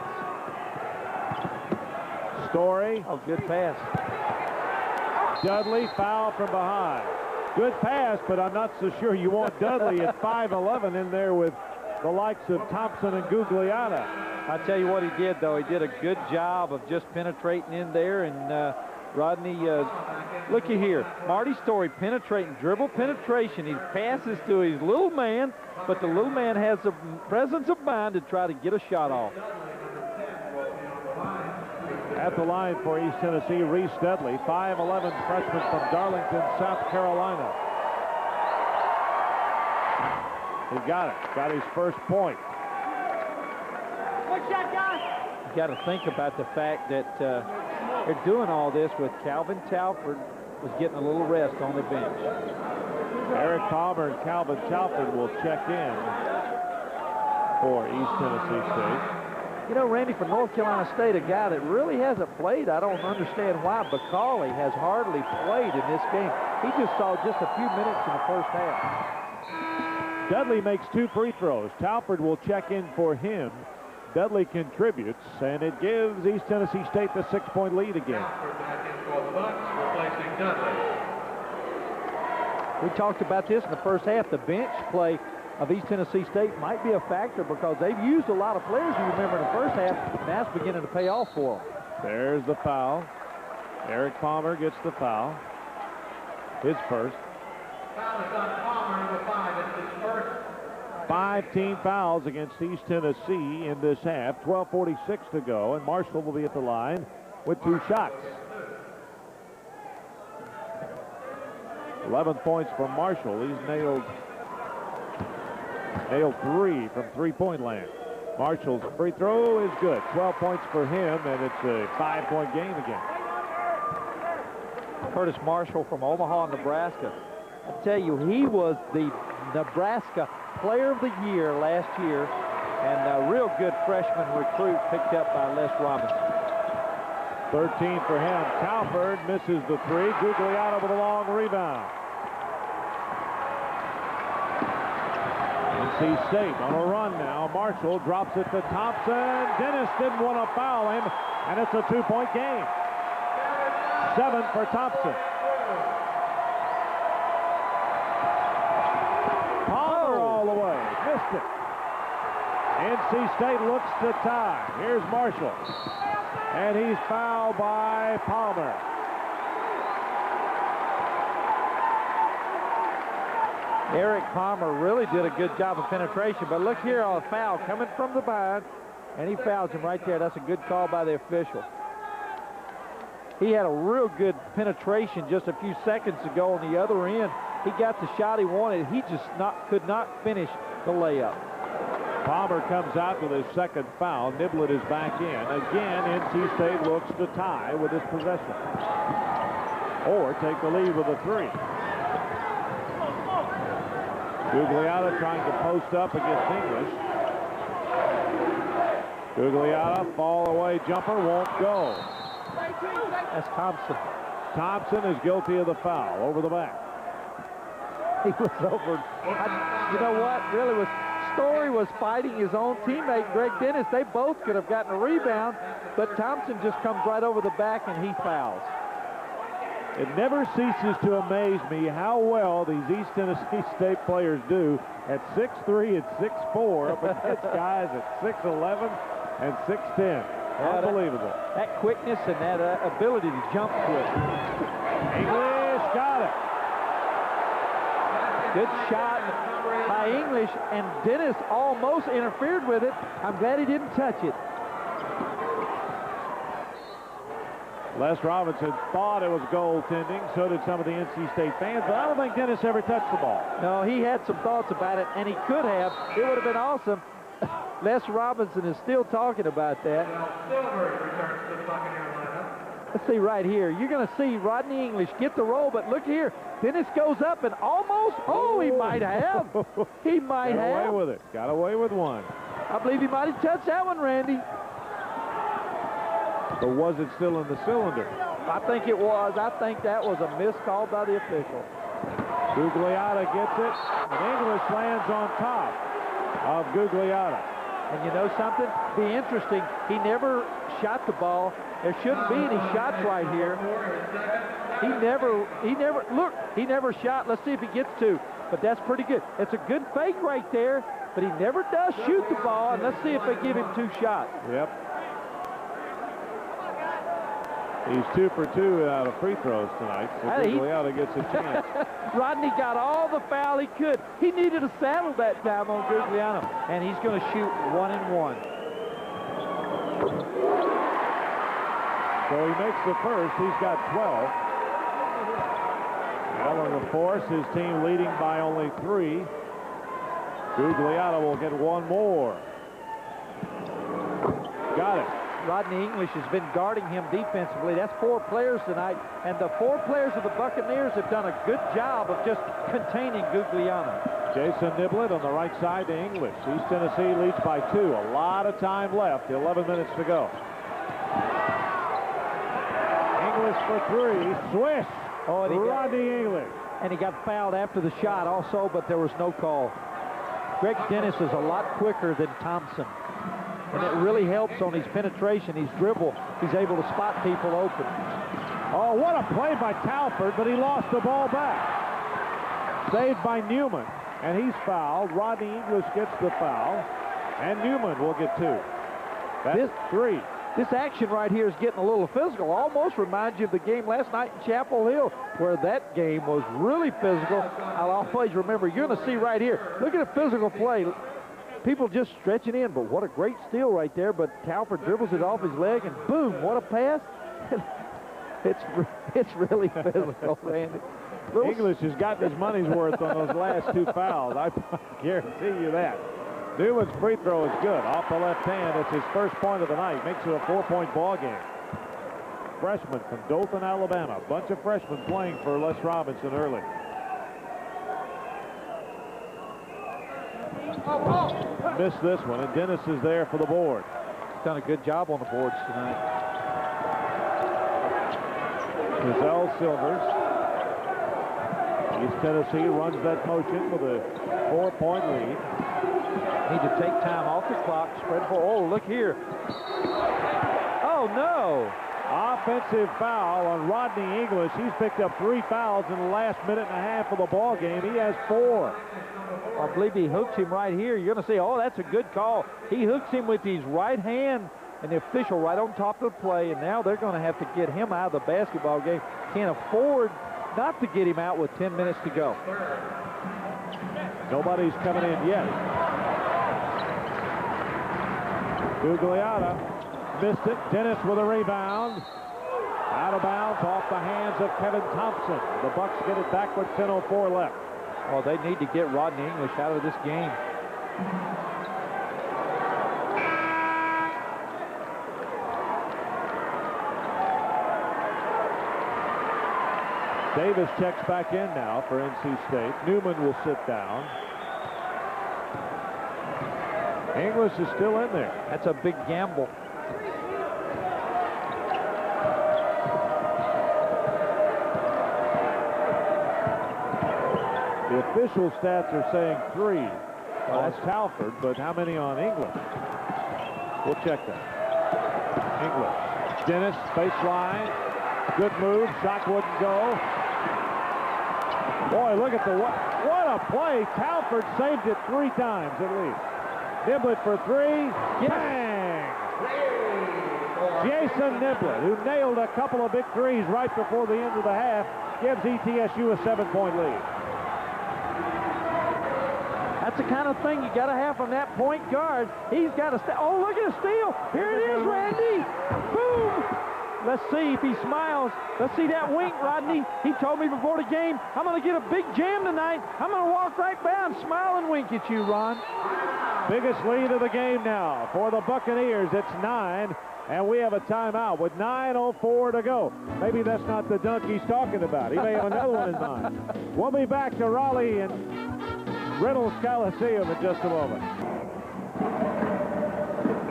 Speaker 1: Story.
Speaker 2: Oh, good pass.
Speaker 1: Dudley, foul from behind. Good pass, but I'm not so sure you want Dudley at 5'11" in there with the likes of Thompson and Gugliano.
Speaker 2: I tell you what he did, though. He did a good job of just penetrating in there. And Rodney, looky here. Marty Story penetrating, dribble penetration. He passes to his little man, but the little man has the presence of mind to try to get a shot off.
Speaker 1: At the line for East Tennessee, Reese Dudley, 5'11" freshman from Darlington, South Carolina. He got it. Got his first point.
Speaker 2: You got to think about the fact that they're doing all this with Calvin Talford was getting a little rest on the bench.
Speaker 1: Eric Palmer and Calvin Talford will check in for East Tennessee State.
Speaker 2: You know, Randy, for North Carolina State, a guy that really hasn't played, I don't understand why. Buccaneers has hardly played in this game. He just saw just a few minutes in the first half.
Speaker 1: Dudley makes 2 free throws. Talford will check in for him. Dudley contributes, and it gives East Tennessee State the 6-point lead again.
Speaker 3: Back in for the Bucs, replacing Dudley.
Speaker 2: We talked about this in the first half. The bench play of East Tennessee State might be a factor because they've used a lot of players, you remember, in the first half. Now it's beginning to pay off for them.
Speaker 1: There's the foul. Eric Palmer gets the foul. His first.
Speaker 3: Foul is on Palmer, number 5. It's his first.
Speaker 1: 5 team fouls against East Tennessee in this half. 12:46 to go, and Marshall will be at the line with 2 shots. 11 points from Marshall. He's nailed 3 from three-point land. Marshall's free throw is good. 12 points for him, and it's a 5-point game again.
Speaker 2: Curtis Marshall from Omaha, Nebraska. I tell you, he was the Nebraska Player of the Year last year, and a real good freshman recruit picked up by Les Robinson.
Speaker 1: 13 for him. Talford misses the 3. Gugliotta with a long rebound. NC State on a run now. Marshall drops it to Thompson. Dennis didn't want to foul him, and it's a 2-point game. 7 for Thompson. Palmer all the way. Missed it. NC State looks to tie. Here's Marshall. And he's fouled by Palmer.
Speaker 2: Eric Palmer really did a good job of penetration, but look here on a foul coming from the behind, and he fouls him right there. That's a good call by the official. He had a real good penetration just a few seconds ago on the other end. He got the shot he wanted. He just could not finish the layup.
Speaker 1: Palmer comes out with his second foul. Niblett is back in. Again, NC State looks to tie with his possession, or take the lead with a 3. Gugliotta trying to post up against English. Gugliotta, fall away jumper, won't go.
Speaker 2: That's Thompson.
Speaker 1: Thompson is guilty of the foul over the back.
Speaker 2: He was over. You know what? Really Story was fighting his own teammate, Greg Dennis. They both could have gotten a rebound, but Thompson just comes right over the back and he fouls.
Speaker 1: It never ceases to amaze me how well these East Tennessee State players do at 6'3" and 6'4" up against guys at 6'11" and 6'10". Unbelievable.
Speaker 2: That quickness and that ability to jump quick.
Speaker 1: English got it.
Speaker 2: Good shot by English, and Dennis almost interfered with it. I'm glad he didn't touch it.
Speaker 1: Les Robinson thought it was goaltending. So did some of the NC State fans, but I don't think Dennis ever touched the ball.
Speaker 2: No, he had some thoughts about it, and he could have. It would have been awesome. Les Robinson is still talking about that.
Speaker 3: Silver returns to the Buccaneer lineup.
Speaker 2: Let's see right here. You're going to see Rodney English get the roll, but look here. Dennis goes up and almost, he might have. He might have.
Speaker 1: Got away with it. Got away with one.
Speaker 2: I believe he might have touched that one, Randy.
Speaker 1: But was it still in the cylinder?
Speaker 2: I think it was. I think that was a missed call by the official.
Speaker 1: Gugliotta gets it, and English lands on top of Gugliotta.
Speaker 2: And you know something? Be interesting. He never shot the ball. There shouldn't be any shots right here. He never shot. Let's see if he gets to. But that's pretty good. It's a good fake right there, but he never does shoot the ball. And let's see if they give him 2 shots.
Speaker 1: Yep. He's 2 for 2 out of free throws tonight, so Gugliotta gets a chance.
Speaker 2: Rodney got all the foul he could. He needed a saddle that time on Gugliotta, and he's going to shoot 1 and 1.
Speaker 1: So he makes the first. He's got 12. Allen LaForce, his team leading by only 3. Gugliotta will get 1 more. Got it.
Speaker 2: Rodney English has been guarding him defensively. That's 4 players tonight, and the 4 players of the Buccaneers have done a good job of just containing Gugliotta.
Speaker 1: Jason Niblett on the right side to English. East Tennessee leads by 2. A lot of time left. 11 minutes to go. English for 3. Swish.
Speaker 2: Oh, and
Speaker 1: Rodney English.
Speaker 2: And he got fouled after the shot also, but there was no call. Greg Dennis is a lot quicker than Thompson. And it really helps on his penetration, his dribble. He's able to spot people open.
Speaker 1: Oh, what a play by Talford, but he lost the ball back. Saved by Newman, and he's fouled. Rodney English gets the foul, and Newman will get 2. That's 3.
Speaker 2: This action right here is getting a little physical. Almost reminds you of the game last night in Chapel Hill, where that game was really physical. I'll always remember, you're going to see right here. Look at the physical play. People just stretching in, but what a great steal right there. But Talford dribbles it off his leg, and boom, what a pass. It's really physical, Randy.
Speaker 1: English has gotten his money's worth on those last 2 fouls. I guarantee you that. Newman's free throw is good. Off the left hand, it's his first point of the night. Makes it a 4-point ball game. Freshman from Dothan, Alabama. A bunch of freshmen playing for Les Robinson early. Missed this one, and Dennis is there for the board.
Speaker 2: He's done a good job on the boards tonight.
Speaker 1: Giselle Silvers. East Tennessee runs that motion with a 4-point lead.
Speaker 2: Need to take time off the clock, spread for, oh, look here. Oh, no.
Speaker 1: Offensive foul on Rodney English. He's picked up 3 fouls in the last minute and a half of the ball game. He has 4.
Speaker 2: I believe he hooks him right here. You're going to say, oh, that's a good call. He hooks him with his right hand, and the official right on top of the play, and now they're going to have to get him out of the basketball game. Can't afford not to get him out with 10 minutes to go.
Speaker 1: Nobody's coming in yet. Gugliotta missed it. Dennis with a rebound. Out of bounds off the hands of Kevin Thompson. The Bucs get it back with 10:04 left.
Speaker 2: Oh, they need to get Rodney English out of this game.
Speaker 1: Davis checks back in now for NC State. Newman will sit down. English is still in there.
Speaker 2: That's a big gamble.
Speaker 1: The official stats are saying 3 on Talford, but how many on English? We'll check that. English. Dennis, baseline. Good move. Shot wouldn't go. Boy, look at what a play. Talford saved it 3 times at least. Niblett for 3. Bang! Jason Niblett, who nailed a couple of big threes right before the end of the half, gives ETSU a 7-point lead.
Speaker 2: That's the kind of thing you got to have from that point guard. He's got to stay. Oh, look at the steal. Here it is, Randy. Boom. Let's see if he smiles. Let's see that wink, Rodney. He told me before the game, I'm going to get a big jam tonight. I'm going to walk right by and smile and wink at you, Ron.
Speaker 1: Biggest lead of the game now for the Buccaneers. It's 9, and we have a timeout with 9:04 to go. Maybe that's not the dunk he's talking about. He may have another one in mind. We'll be back to Raleigh and Reynolds Coliseum in just a moment.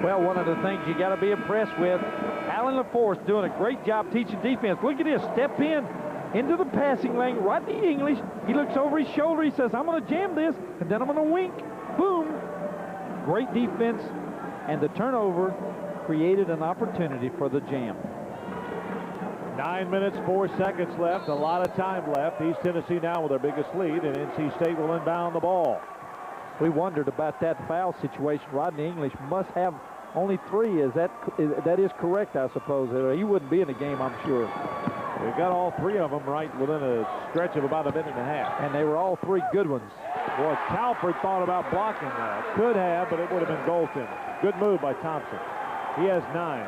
Speaker 2: Well, one of the things you got to be impressed with, Alan LaForce doing a great job teaching defense. Look at this, step into the passing lane, Rodney English. He looks over his shoulder, he says, I'm going to jam this, and then I'm going to wink. Boom. Great defense, and the turnover created an opportunity for the jam.
Speaker 1: 9 minutes, 4 seconds left. A lot of time left. East Tennessee now with their biggest lead, and NC State will inbound the ball.
Speaker 2: We wondered about that foul situation. Rodney English must have only 3. That is correct, I suppose. He wouldn't be in the game, I'm sure.
Speaker 1: They got all 3 of them right within a stretch of about a minute and a half.
Speaker 2: And they were all 3 good ones.
Speaker 1: Boy, Talford thought about blocking that. Could have, but it would have been goaltending. Good move by Thompson. He has 9.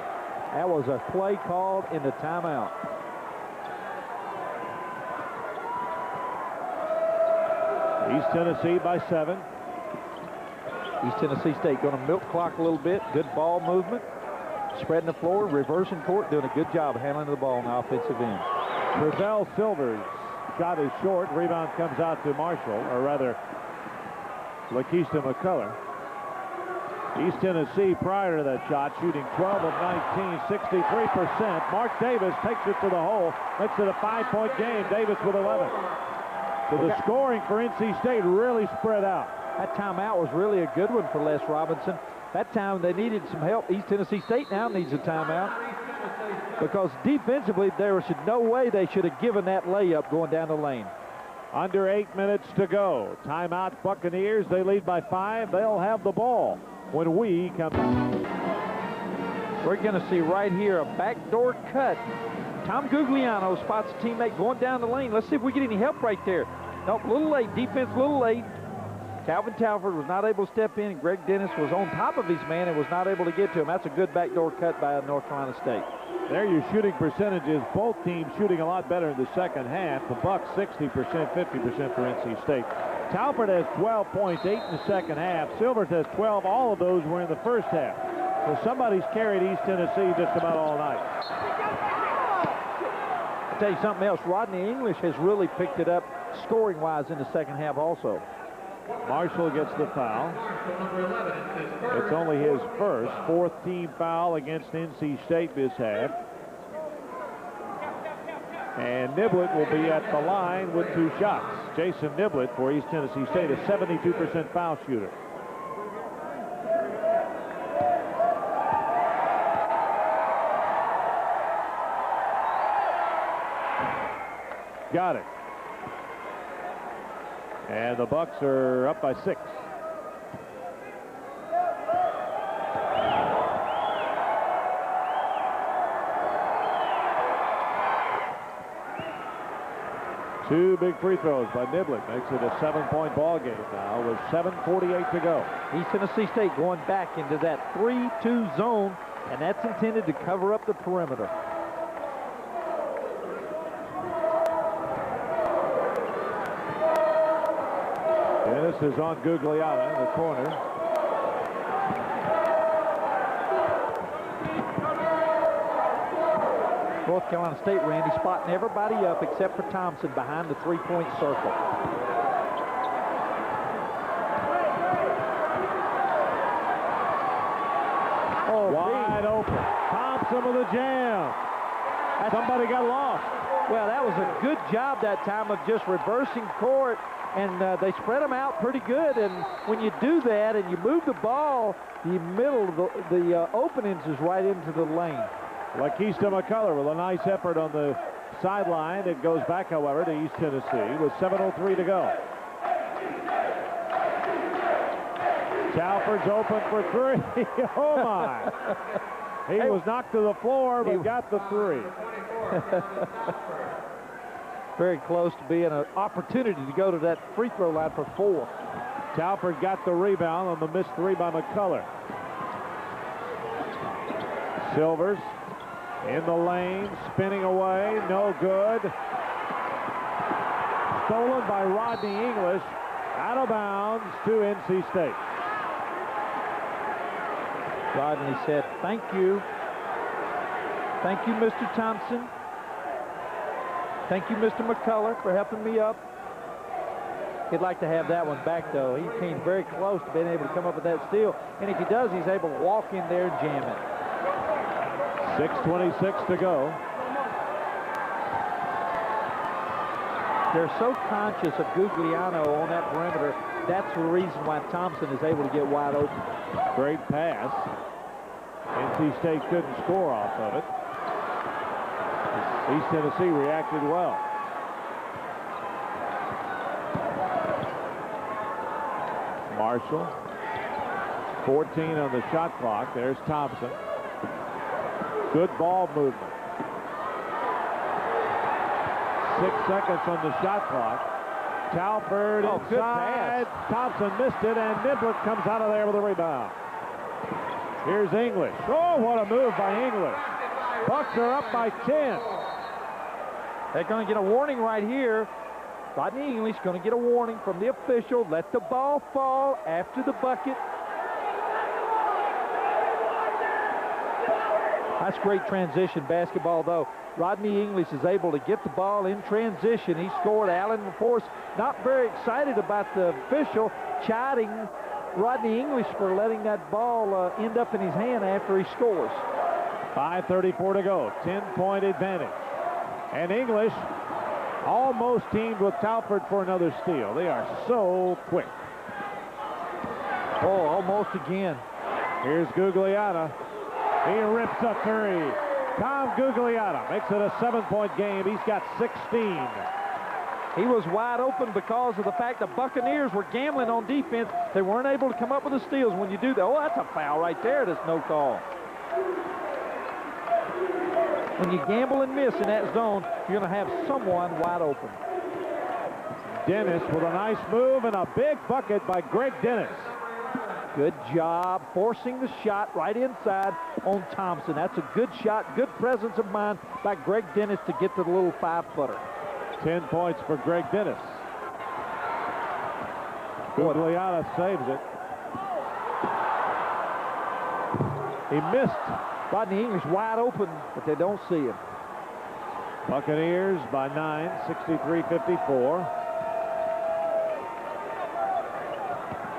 Speaker 2: That was a play called in the timeout.
Speaker 1: East Tennessee by 7.
Speaker 2: East Tennessee State going to milk clock a little bit. Good ball movement. Spreading the floor, reversing court, doing a good job handling the ball on the offensive end.
Speaker 1: Giselle Silvers' shot is short. Rebound comes out to Marshall, or rather Lakeisha McCullough. East Tennessee, prior to that shot, shooting 12 of 19, 63%. Mark Davis takes it to the hole, makes it a 5-point game. Davis with 11. So the scoring for NC State really spread out.
Speaker 2: That timeout was really a good one for Les Robinson. That time they needed some help. East Tennessee State now needs a timeout because defensively there should no way they should have given that layup going down the lane.
Speaker 1: Under 8 minutes to go. Timeout Buccaneers. They lead by 5. They'll have the ball when we come back.
Speaker 2: We're going to see right here a backdoor cut. Tom Gugliano spots a teammate going down the lane. Let's see if we get any help right there. Nope, a little late. Defense a little late. Calvin Talford was not able to step in. Greg Dennis was on top of his man and was not able to get to him. That's a good backdoor cut by North Carolina State.
Speaker 1: There your shooting percentages. Both teams shooting a lot better in the second half. The Bucs 60%, 50% for NC State. Talford has 12 points, 8 in the second half. Silvers has 12. All of those were in the first half. So somebody's carried East Tennessee just about all night.
Speaker 2: I'll tell you something else. Rodney English has really picked it up scoring-wise in the second half also.
Speaker 1: Marshall gets the foul. It's only his first. 4th team foul against NC State this half. And Niblett will be at the line with 2 shots. Jason Niblett for East Tennessee State, a 72% foul shooter. Got it. And the Bucs are up by 6. Two big free throws by Niblett. Makes it a 7-point ball game now with 7:48 to go.
Speaker 2: East Tennessee State going back into that 3-2 zone, and that's intended to cover up the perimeter.
Speaker 1: Dennis is on Gugliana in the corner.
Speaker 2: North Carolina State, Randy, spotting everybody up except for Thompson behind the 3-point circle. Oh,
Speaker 1: wide open. Thompson with a jam. Somebody got lost.
Speaker 2: Well, that was a good job that time of just reversing court, and they spread them out pretty good. And when you do that and you move the ball, the middle of the openings is right into the lane.
Speaker 1: Lakeisha McCullough with a nice effort on the sideline. It goes back, however, to East Tennessee with 7:03 to go. Talford's open for 3. Oh, my. He was knocked to the floor, but got the 3.
Speaker 2: Very close to being an opportunity to go to that free throw line for 4.
Speaker 1: Talford got the rebound on the missed 3 by McCullough. Silvers in the lane, spinning away, no good. Stolen by Rodney English, out of bounds to NC State.
Speaker 2: Rodney said, thank you. Thank you, Mr. Thompson. Thank you, Mr. McCullough, for helping me up. He'd like to have that one back, though. He came very close to being able to come up with that steal. And if he does, he's able to walk in there and jam it.
Speaker 1: 6:26 to go.
Speaker 2: They're so conscious of Gugliano on that perimeter. That's the reason why Thompson is able to get wide open.
Speaker 1: Great pass. NC State couldn't score off of it. East Tennessee reacted well. Marshall. 14 on the shot clock. There's Thompson. Good ball movement. 6 seconds on the shot clock. Talford inside. Thompson missed it, and Niblett comes out of there with a rebound. Here's English. Oh, what a move by English. Bucs are up by 10.
Speaker 2: They're going to get a warning right here. Rodney English going to get a warning from the official. Let the ball fall after the bucket. I That's great transition basketball, though. Rodney English is able to get the ball in transition. He scored. Allen, of course, not very excited about the official chiding Rodney English for letting that ball end up in his hand after he scores.
Speaker 1: 5:34 to go. 10-point advantage. And English almost teamed with Talford for another steal. They are so quick.
Speaker 2: Oh, almost again.
Speaker 1: Here's Gugliotta. He rips a three. Tom Gugliotta makes it a 7-point game. He's got 16.
Speaker 2: He was wide open because of the fact the Buccaneers were gambling on defense. They weren't able to come up with the steals. When you do that, oh, that's a foul right there. That's no call. When you gamble and miss in that zone, you're going to have someone wide open.
Speaker 1: Dennis with a nice move and a big bucket by Greg Dennis.
Speaker 2: Good job forcing the shot right inside on Thompson. That's a good shot, good presence of mind by Greg Dennis to get to the little 5-footer.
Speaker 1: 10 points for Greg Dennis. Gugliotta saves it.
Speaker 2: He missed. Rodney English wide open, but they don't see him.
Speaker 1: Buccaneers by 9, 63-54.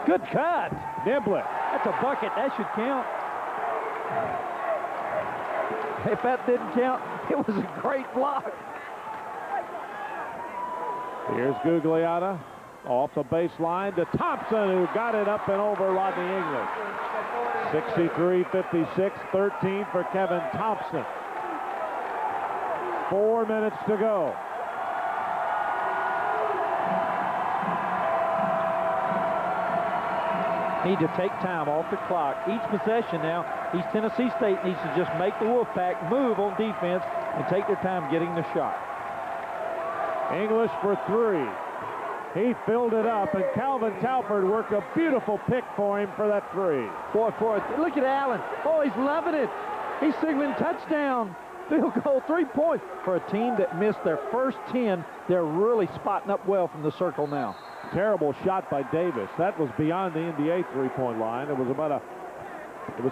Speaker 2: Good cut.
Speaker 1: Niblett.
Speaker 2: That's a bucket. That should count. If that didn't count, it was a great block.
Speaker 1: Here's Gugliotta off the baseline to Thompson, who got it up and over Rodney English. 63-56, 13 for Kevin Thompson. 4 minutes to go.
Speaker 2: Need to take time off the clock. Each possession now, East Tennessee State needs to just make the Wolfpack move on defense and take their time getting the shot.
Speaker 1: English for 3. He filled it up, and Calvin Talford worked a beautiful pick for him for that 3.
Speaker 2: Boy, look at Allen. Oh, he's loving it. He's signaling touchdown. Field goal, 3 points. For a team that missed their first 10, they're really spotting up well from the circle now.
Speaker 1: Terrible shot by Davis. That was beyond the NBA three-point line. It was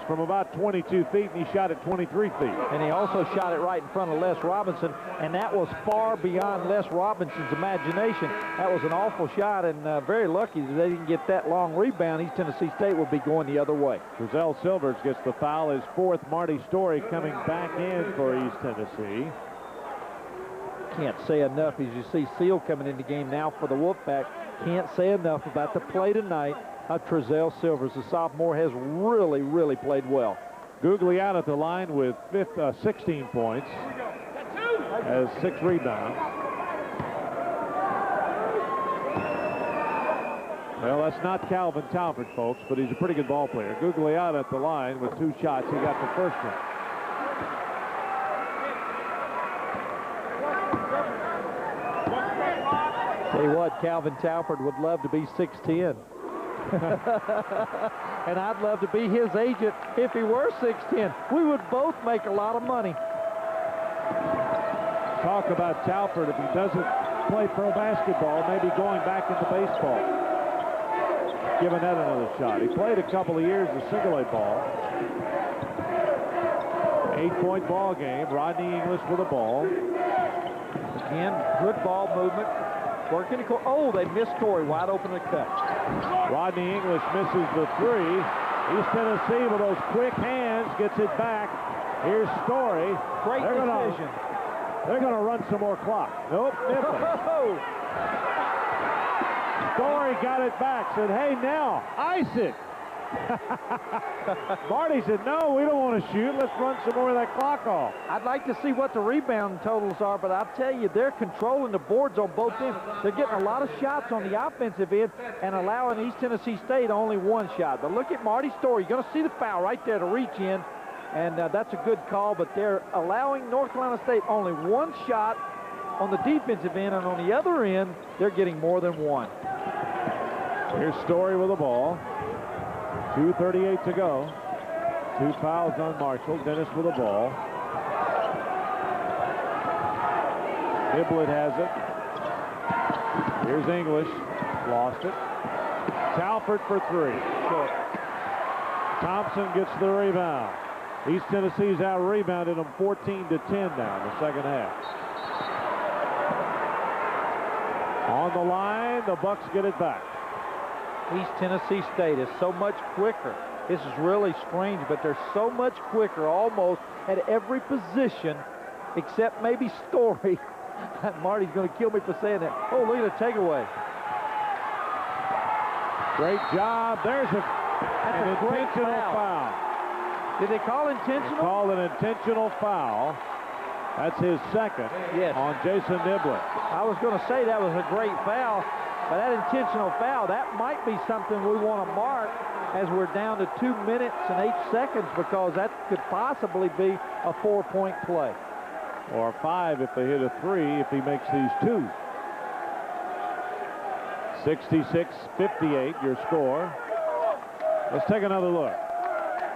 Speaker 1: from about 22 feet, and he shot it 23 feet.
Speaker 2: And he also shot it right in front of Les Robinson, and that was far beyond Les Robinson's imagination. That was an awful shot, and very lucky that they didn't get that long rebound. East Tennessee State will be going the other way.
Speaker 1: Giselle Silvers gets the foul. His 4th. Marty Story coming back in for East Tennessee.
Speaker 2: Can't say enough as you see Seal coming in the game now for the Wolfpack. Can't say enough about the play tonight. Trezell Silvers, the sophomore, has really, really played well.
Speaker 1: Gugliotta at the line with 16 points. Has 6 rebounds. Well, that's not Calvin Talford, folks, but he's a pretty good ball player. Gugliotta at the line with 2 shots. He got the first one.
Speaker 2: Tell you what, Calvin Talford would love to be 6'10". And I'd love to be his agent if he were 6'10". We would both make a lot of money.
Speaker 1: Talk about Talford, if he doesn't play pro basketball, maybe going back into baseball. Giving that another shot. He played a couple of years of single-A ball. 8-point ball game. Rodney English with the ball.
Speaker 2: Again, good ball movement. Working. Oh, they missed Corey. Wide open to cut.
Speaker 1: Rodney English misses the 3. East Tennessee with those quick hands gets it back. Here's Story.
Speaker 2: Great decision.
Speaker 1: They're going to run some more clock. Nope. Story got it back. Said, hey, now, ice it. Marty said, no, we don't want to shoot. Let's run some more of that clock off.
Speaker 2: I'd like to see what the rebound totals are, but I'll tell you, they're controlling the boards on both ends. They're getting a lot of shots on the offensive end and allowing East Tennessee State only 1 shot. But look at Marty Story. You're going to see the foul right there to reach in, and that's a good call, but they're allowing North Carolina State only 1 shot on the defensive end, and on the other end, they're getting more than 1.
Speaker 1: Here's Story with the ball. 2:38 to go. 2 fouls on Marshall. Dennis with the ball. Niblett has it. Here's English. Lost it. Talford for 3. Short. Thompson gets the rebound. East Tennessee's out-rebounded them 14-10 now in the second half. On the line, the Bucs get it back.
Speaker 2: East Tennessee State is so much quicker. This is really strange, but they're so much quicker almost at every position except maybe Story. Marty's going to kill me for saying that. Oh, look at the takeaway.
Speaker 1: Great job. There's an intentional foul.
Speaker 2: Did they call intentional?
Speaker 1: They called an intentional foul. That's his second on Jason Niblett.
Speaker 2: I was going to say that was a great foul, but that intentional foul, that might be something we want to mark as we're down to 2 minutes and 8 seconds, because that could possibly be a 4-point play.
Speaker 1: Or 5 if they hit a 3 if he makes these 2. 66-58 your score. Let's take another look.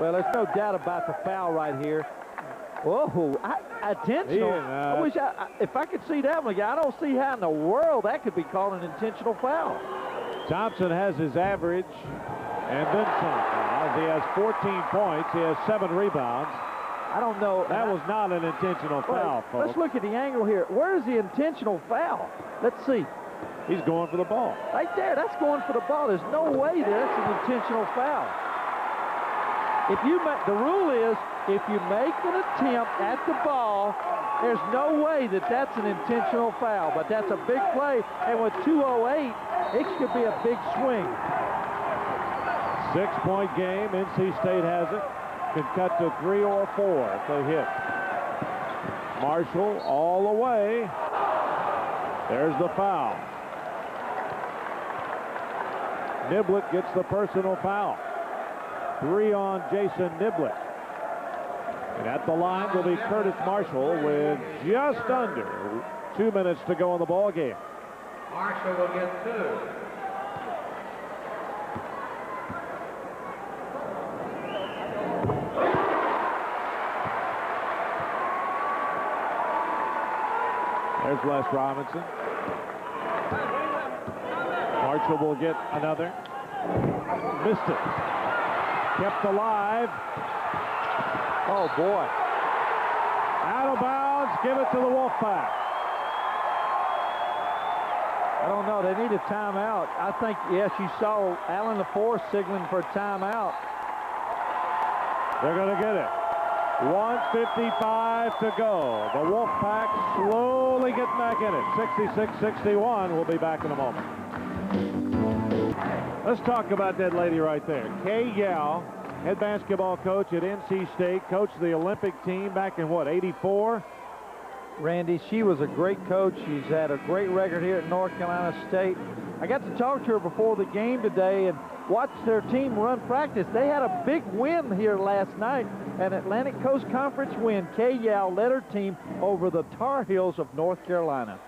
Speaker 2: Well, there's no doubt about the foul right here. Whoa, intentional. I wish if I could see that one again. I don't see how in the world that could be called an intentional foul.
Speaker 1: Thompson has his average and then some. He has 14 points. He has 7 rebounds.
Speaker 2: I don't know.
Speaker 1: That was not an intentional foul, folks.
Speaker 2: Let's look at the angle here. Where's the intentional foul? Let's see.
Speaker 1: He's going for the ball.
Speaker 2: Right there, that's going for the ball. There's no way that's an intentional foul. The rule is, if you make an attempt at the ball, there's no way that that's an intentional foul. But that's a big play, and with 2:08, it could be a big swing.
Speaker 1: 6-point game. NC State has it. Can cut to 3 or 4 if they hit. Marshall all the way. There's the foul. Niblett gets the personal foul. 3 on Jason Niblett. And at the line will be Curtis Marshall with just under 2 minutes to go in the ball game.
Speaker 3: Marshall will get 2.
Speaker 1: There's Les Robinson. Marshall will get another. Missed it. Kept alive.
Speaker 2: Oh, boy.
Speaker 1: Out of bounds. Give it to the Wolfpack.
Speaker 2: I don't know. They need a timeout. I think, yes, you saw Allen LaForce signaling for a timeout.
Speaker 1: They're going to get it. 1:55 to go. The Wolfpack slowly getting back in it. 66-61. We'll be back in a moment. Let's talk about that lady right there. Kay Yao, head basketball coach at NC State, coached the Olympic team back in, what, 84?
Speaker 2: Randy, she was a great coach. She's had a great record here at North Carolina State. I got to talk to her before the game today and watched their team run practice. They had a big win here last night, an Atlantic Coast Conference win. Kay Yao led her team over the Tar Heels of North Carolina.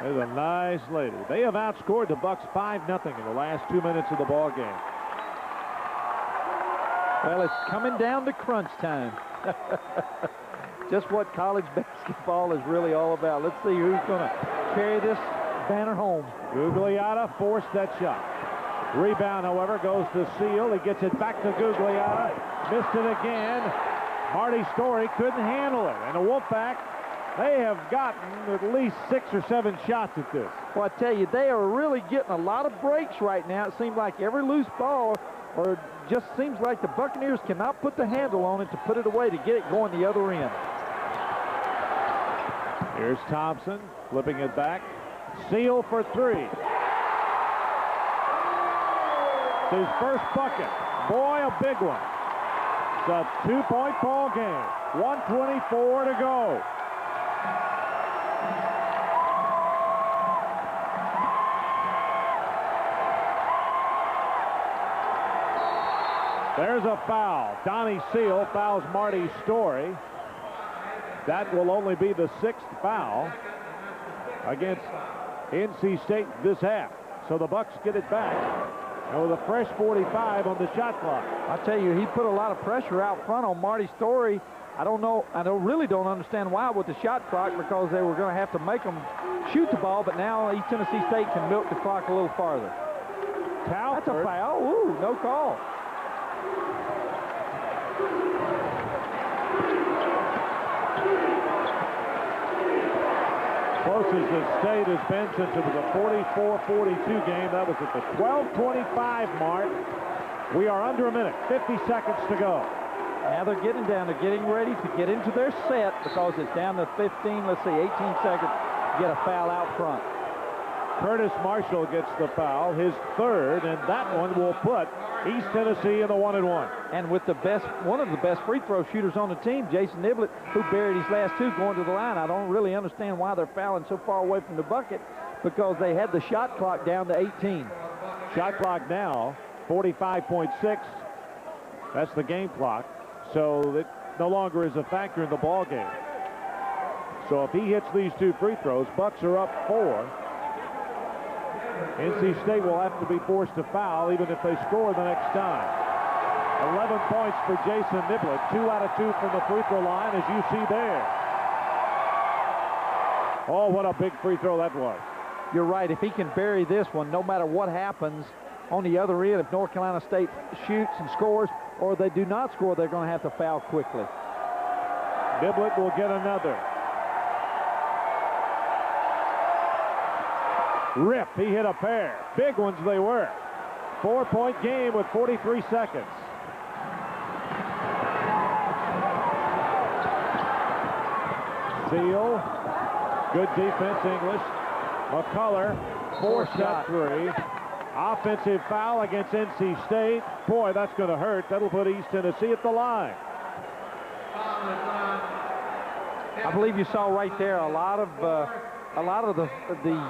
Speaker 1: There's a nice lady. They have outscored the Bucs 5-0 in the last 2 minutes of the ball game.
Speaker 2: Well, it's coming down to crunch time. Just what college basketball is really all about. Let's see who's going to carry this banner home.
Speaker 1: Gugliotta forced that shot. Rebound, however, goes to Seal. He gets it back to Gugliotta. Missed it again. Marty Story couldn't handle it. And the Wolfpack, they have gotten at least 6 or 7 shots at this.
Speaker 2: Well, I tell you, they are really getting a lot of breaks right now. It seems like every loose ball, or just seems like the Buccaneers cannot put the handle on it to put it away to get it going the other end.
Speaker 1: Here's Thompson flipping it back. Seal for 3. It's his first bucket. Boy, a big one. It's a 2-point ball game. 1:24 to go. There's a foul. Donnie Seal fouls Marty Story. That will only be the 6th foul against NC State this half. So the Bucs get it back. And with a fresh 45 on the shot clock.
Speaker 2: I tell you, he put a lot of pressure out front on Marty Story. I really don't understand why with the shot clock, because they were going to have to make them shoot the ball, but now East Tennessee State can milk the clock a little farther. That's a foul. Ooh, no call.
Speaker 1: Closest the state has been since it was a 44-42 game. That was at the 12:25 mark. We are under a minute, 50 seconds to go.
Speaker 2: Now they're getting down. They're getting ready to get into their set because it's down to 15, let's see, 18 seconds to get a foul out front.
Speaker 1: Curtis Marshall gets the foul, his third, and that one will put East Tennessee in the 1-1.
Speaker 2: And with the best, one of the best free throw shooters on the team, Jason Niblett, who buried his last two going to the line. I don't really understand why they're fouling so far away from the bucket because they had the shot clock down to 18.
Speaker 1: Shot clock now, 45.6. That's the game clock. So it no longer is a factor in the ball game. So if he hits these two free throws, Bucs are up 4. NC State will have to be forced to foul even if they score the next time. 11 points for Jason Niblett. 2 out of 2 from the free throw line, as you see there. Oh, what a big free throw that was.
Speaker 2: You're right. If he can bury this one, no matter what happens on the other end, if North Carolina State shoots and scores or they do not score, they're going to have to foul quickly.
Speaker 1: Niblett will get another. Rip, he hit a pair. Big ones they were. 4-point game with 43 seconds. Seal, good defense, English. McCullough, four-shot three. Offensive foul against NC State. Boy, that's going to hurt. That'll put East Tennessee at the line.
Speaker 2: I believe you saw right there a lot of the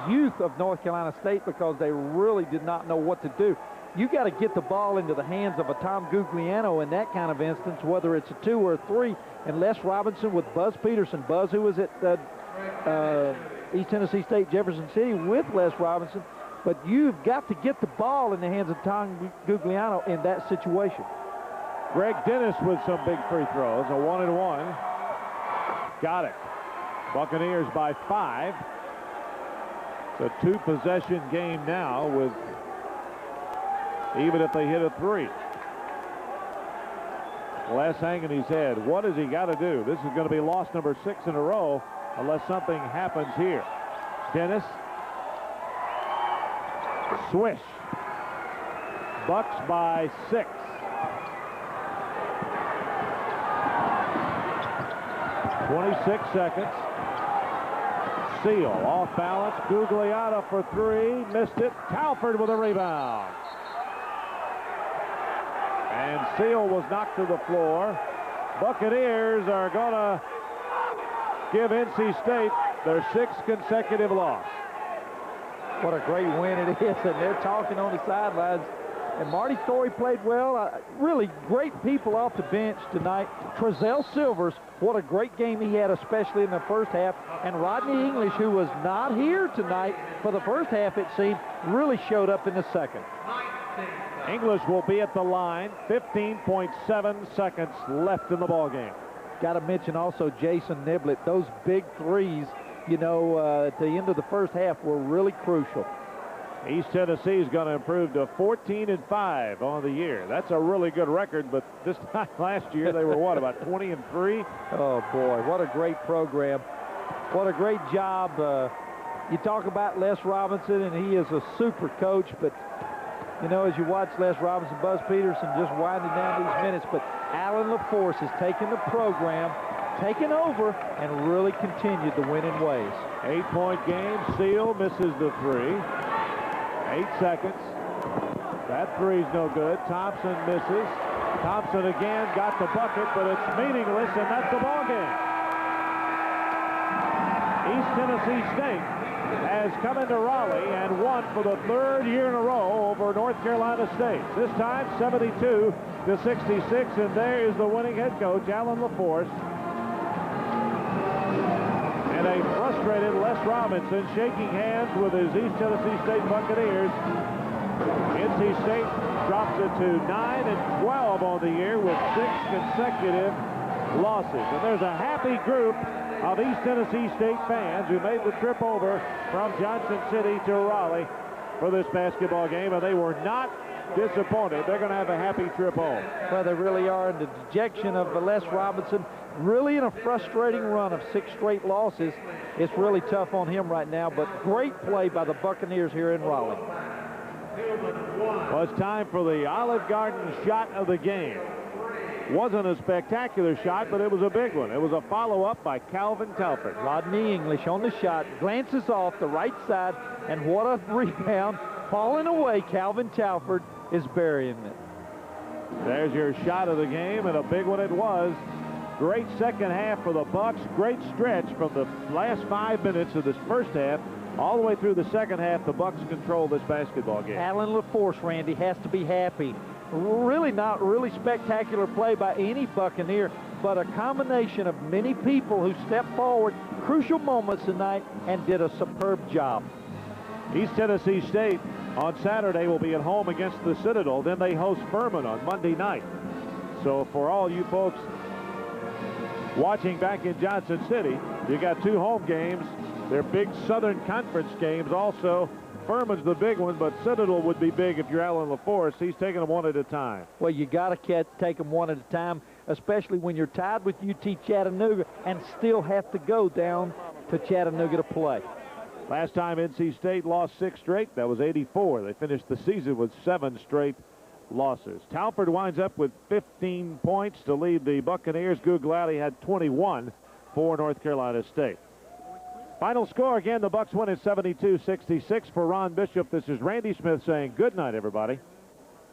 Speaker 2: youth of North Carolina State because they really did not know what to do. You got to get the ball into the hands of a Tom Gugliano in that kind of instance, whether it's a 2 or a 3. And Les Robinson with Buzz Peterson. Buzz, who was at East Tennessee State Jefferson City with Les Robinson. But you've got to get the ball in the hands of Tom Gugliano in that situation.
Speaker 1: Greg Dennis with some big free throws. A 1-and-1. Got it. Buccaneers by 5. It's a 2-possession game now, with even if they hit a 3. Les hanging his head. What has he got to do? This is going to be loss number 6 in a row unless something happens here. Dennis. Swish. Bucs by 6. .26 seconds. Seal off balance. Gugliano for 3. Missed it. Talford with a rebound. And Seal was knocked to the floor. Buccaneers are going to give NC State their 6th consecutive loss.
Speaker 2: What a great win it is, and they're talking on the sidelines. And Marty Story played well. Really great people off the bench tonight. Trezell Silvers, what a great game he had, especially in the first half. And Rodney English, who was not here tonight for the first half, it seemed, really showed up in the second.
Speaker 1: English will be at the line. 15.7 seconds left in the ballgame.
Speaker 2: Got to mention also Jason Niblett. Those big threes, you know, at the end of the first half were really crucial.
Speaker 1: East Tennessee is going to improve to 14-5 on the year. That's a really good record, but this time last year they were what, about 20-3?
Speaker 2: Oh boy, what a great program. What a great job. You talk about Les Robinson, and he is a super coach, but you know, as you watch Les Robinson, Buzz Peterson just winding down these minutes, but Alan LaForce has taken the program, taken over, and really continued the winning ways.
Speaker 1: 8-point game. Seal misses the 3. 8 seconds. That 3's no good. Thompson misses. Thompson again got the bucket, but it's meaningless, and that's the ball game. East Tennessee State has come into Raleigh and won for the 3rd year in a row over North Carolina State. This time 72-66, and there is the winning head coach, Alan LaForce. And a frustrated Les Robinson shaking hands with his East Tennessee State Buccaneers. NC State drops it to 9-12 on the year with 6 consecutive losses. And there's a happy group of East Tennessee State fans who made the trip over from Johnson City to Raleigh for this basketball game, and they were not disappointed. They're going to have a happy trip home.
Speaker 2: Well, they really are. And the dejection of Les Robinson, really in a frustrating run of 6 straight losses. It's really tough on him right now, but great play by the Buccaneers here in Raleigh.
Speaker 1: Well, it's time for the Olive Garden shot of the game. Wasn't a spectacular shot, but it was a big one. It was a follow-up by Calvin Talford.
Speaker 2: Rodney English on the shot, glances off the right side, and what a rebound. Falling away, Calvin Talford is burying it.
Speaker 1: There's your shot of the game, and a big one it was. Great second half for the Bucs. Great stretch from the last 5 minutes of this first half all the way through the second half. The Bucs control this basketball game.
Speaker 2: Alan LaForce, Randy, has to be happy. Really not really spectacular play by any Buccaneer, but a combination of many people who stepped forward, crucial moments tonight, and did a superb job.
Speaker 1: East Tennessee State on Saturday will be at home against the Citadel. Then they host Furman on Monday night. So for all you folks watching back in Johnson City, you got 2 home games. They're big Southern Conference games also. Furman's the big one, but Citadel would be big if you're Alan LaForce. He's taking them one at a time.
Speaker 2: Well, you got to take them one at a time, especially when you're tied with UT Chattanooga and still have to go down to Chattanooga to play.
Speaker 1: Last time NC State lost 6 straight, that was '84. They finished the season with 7 straight losses. Talford winds up with 15 points to lead the Buccaneers. Gugliotti had 21 for North Carolina State. Final score again, the Bucs win at 72-66. For Ron Bishop, this is Randy Smith saying good night, everybody.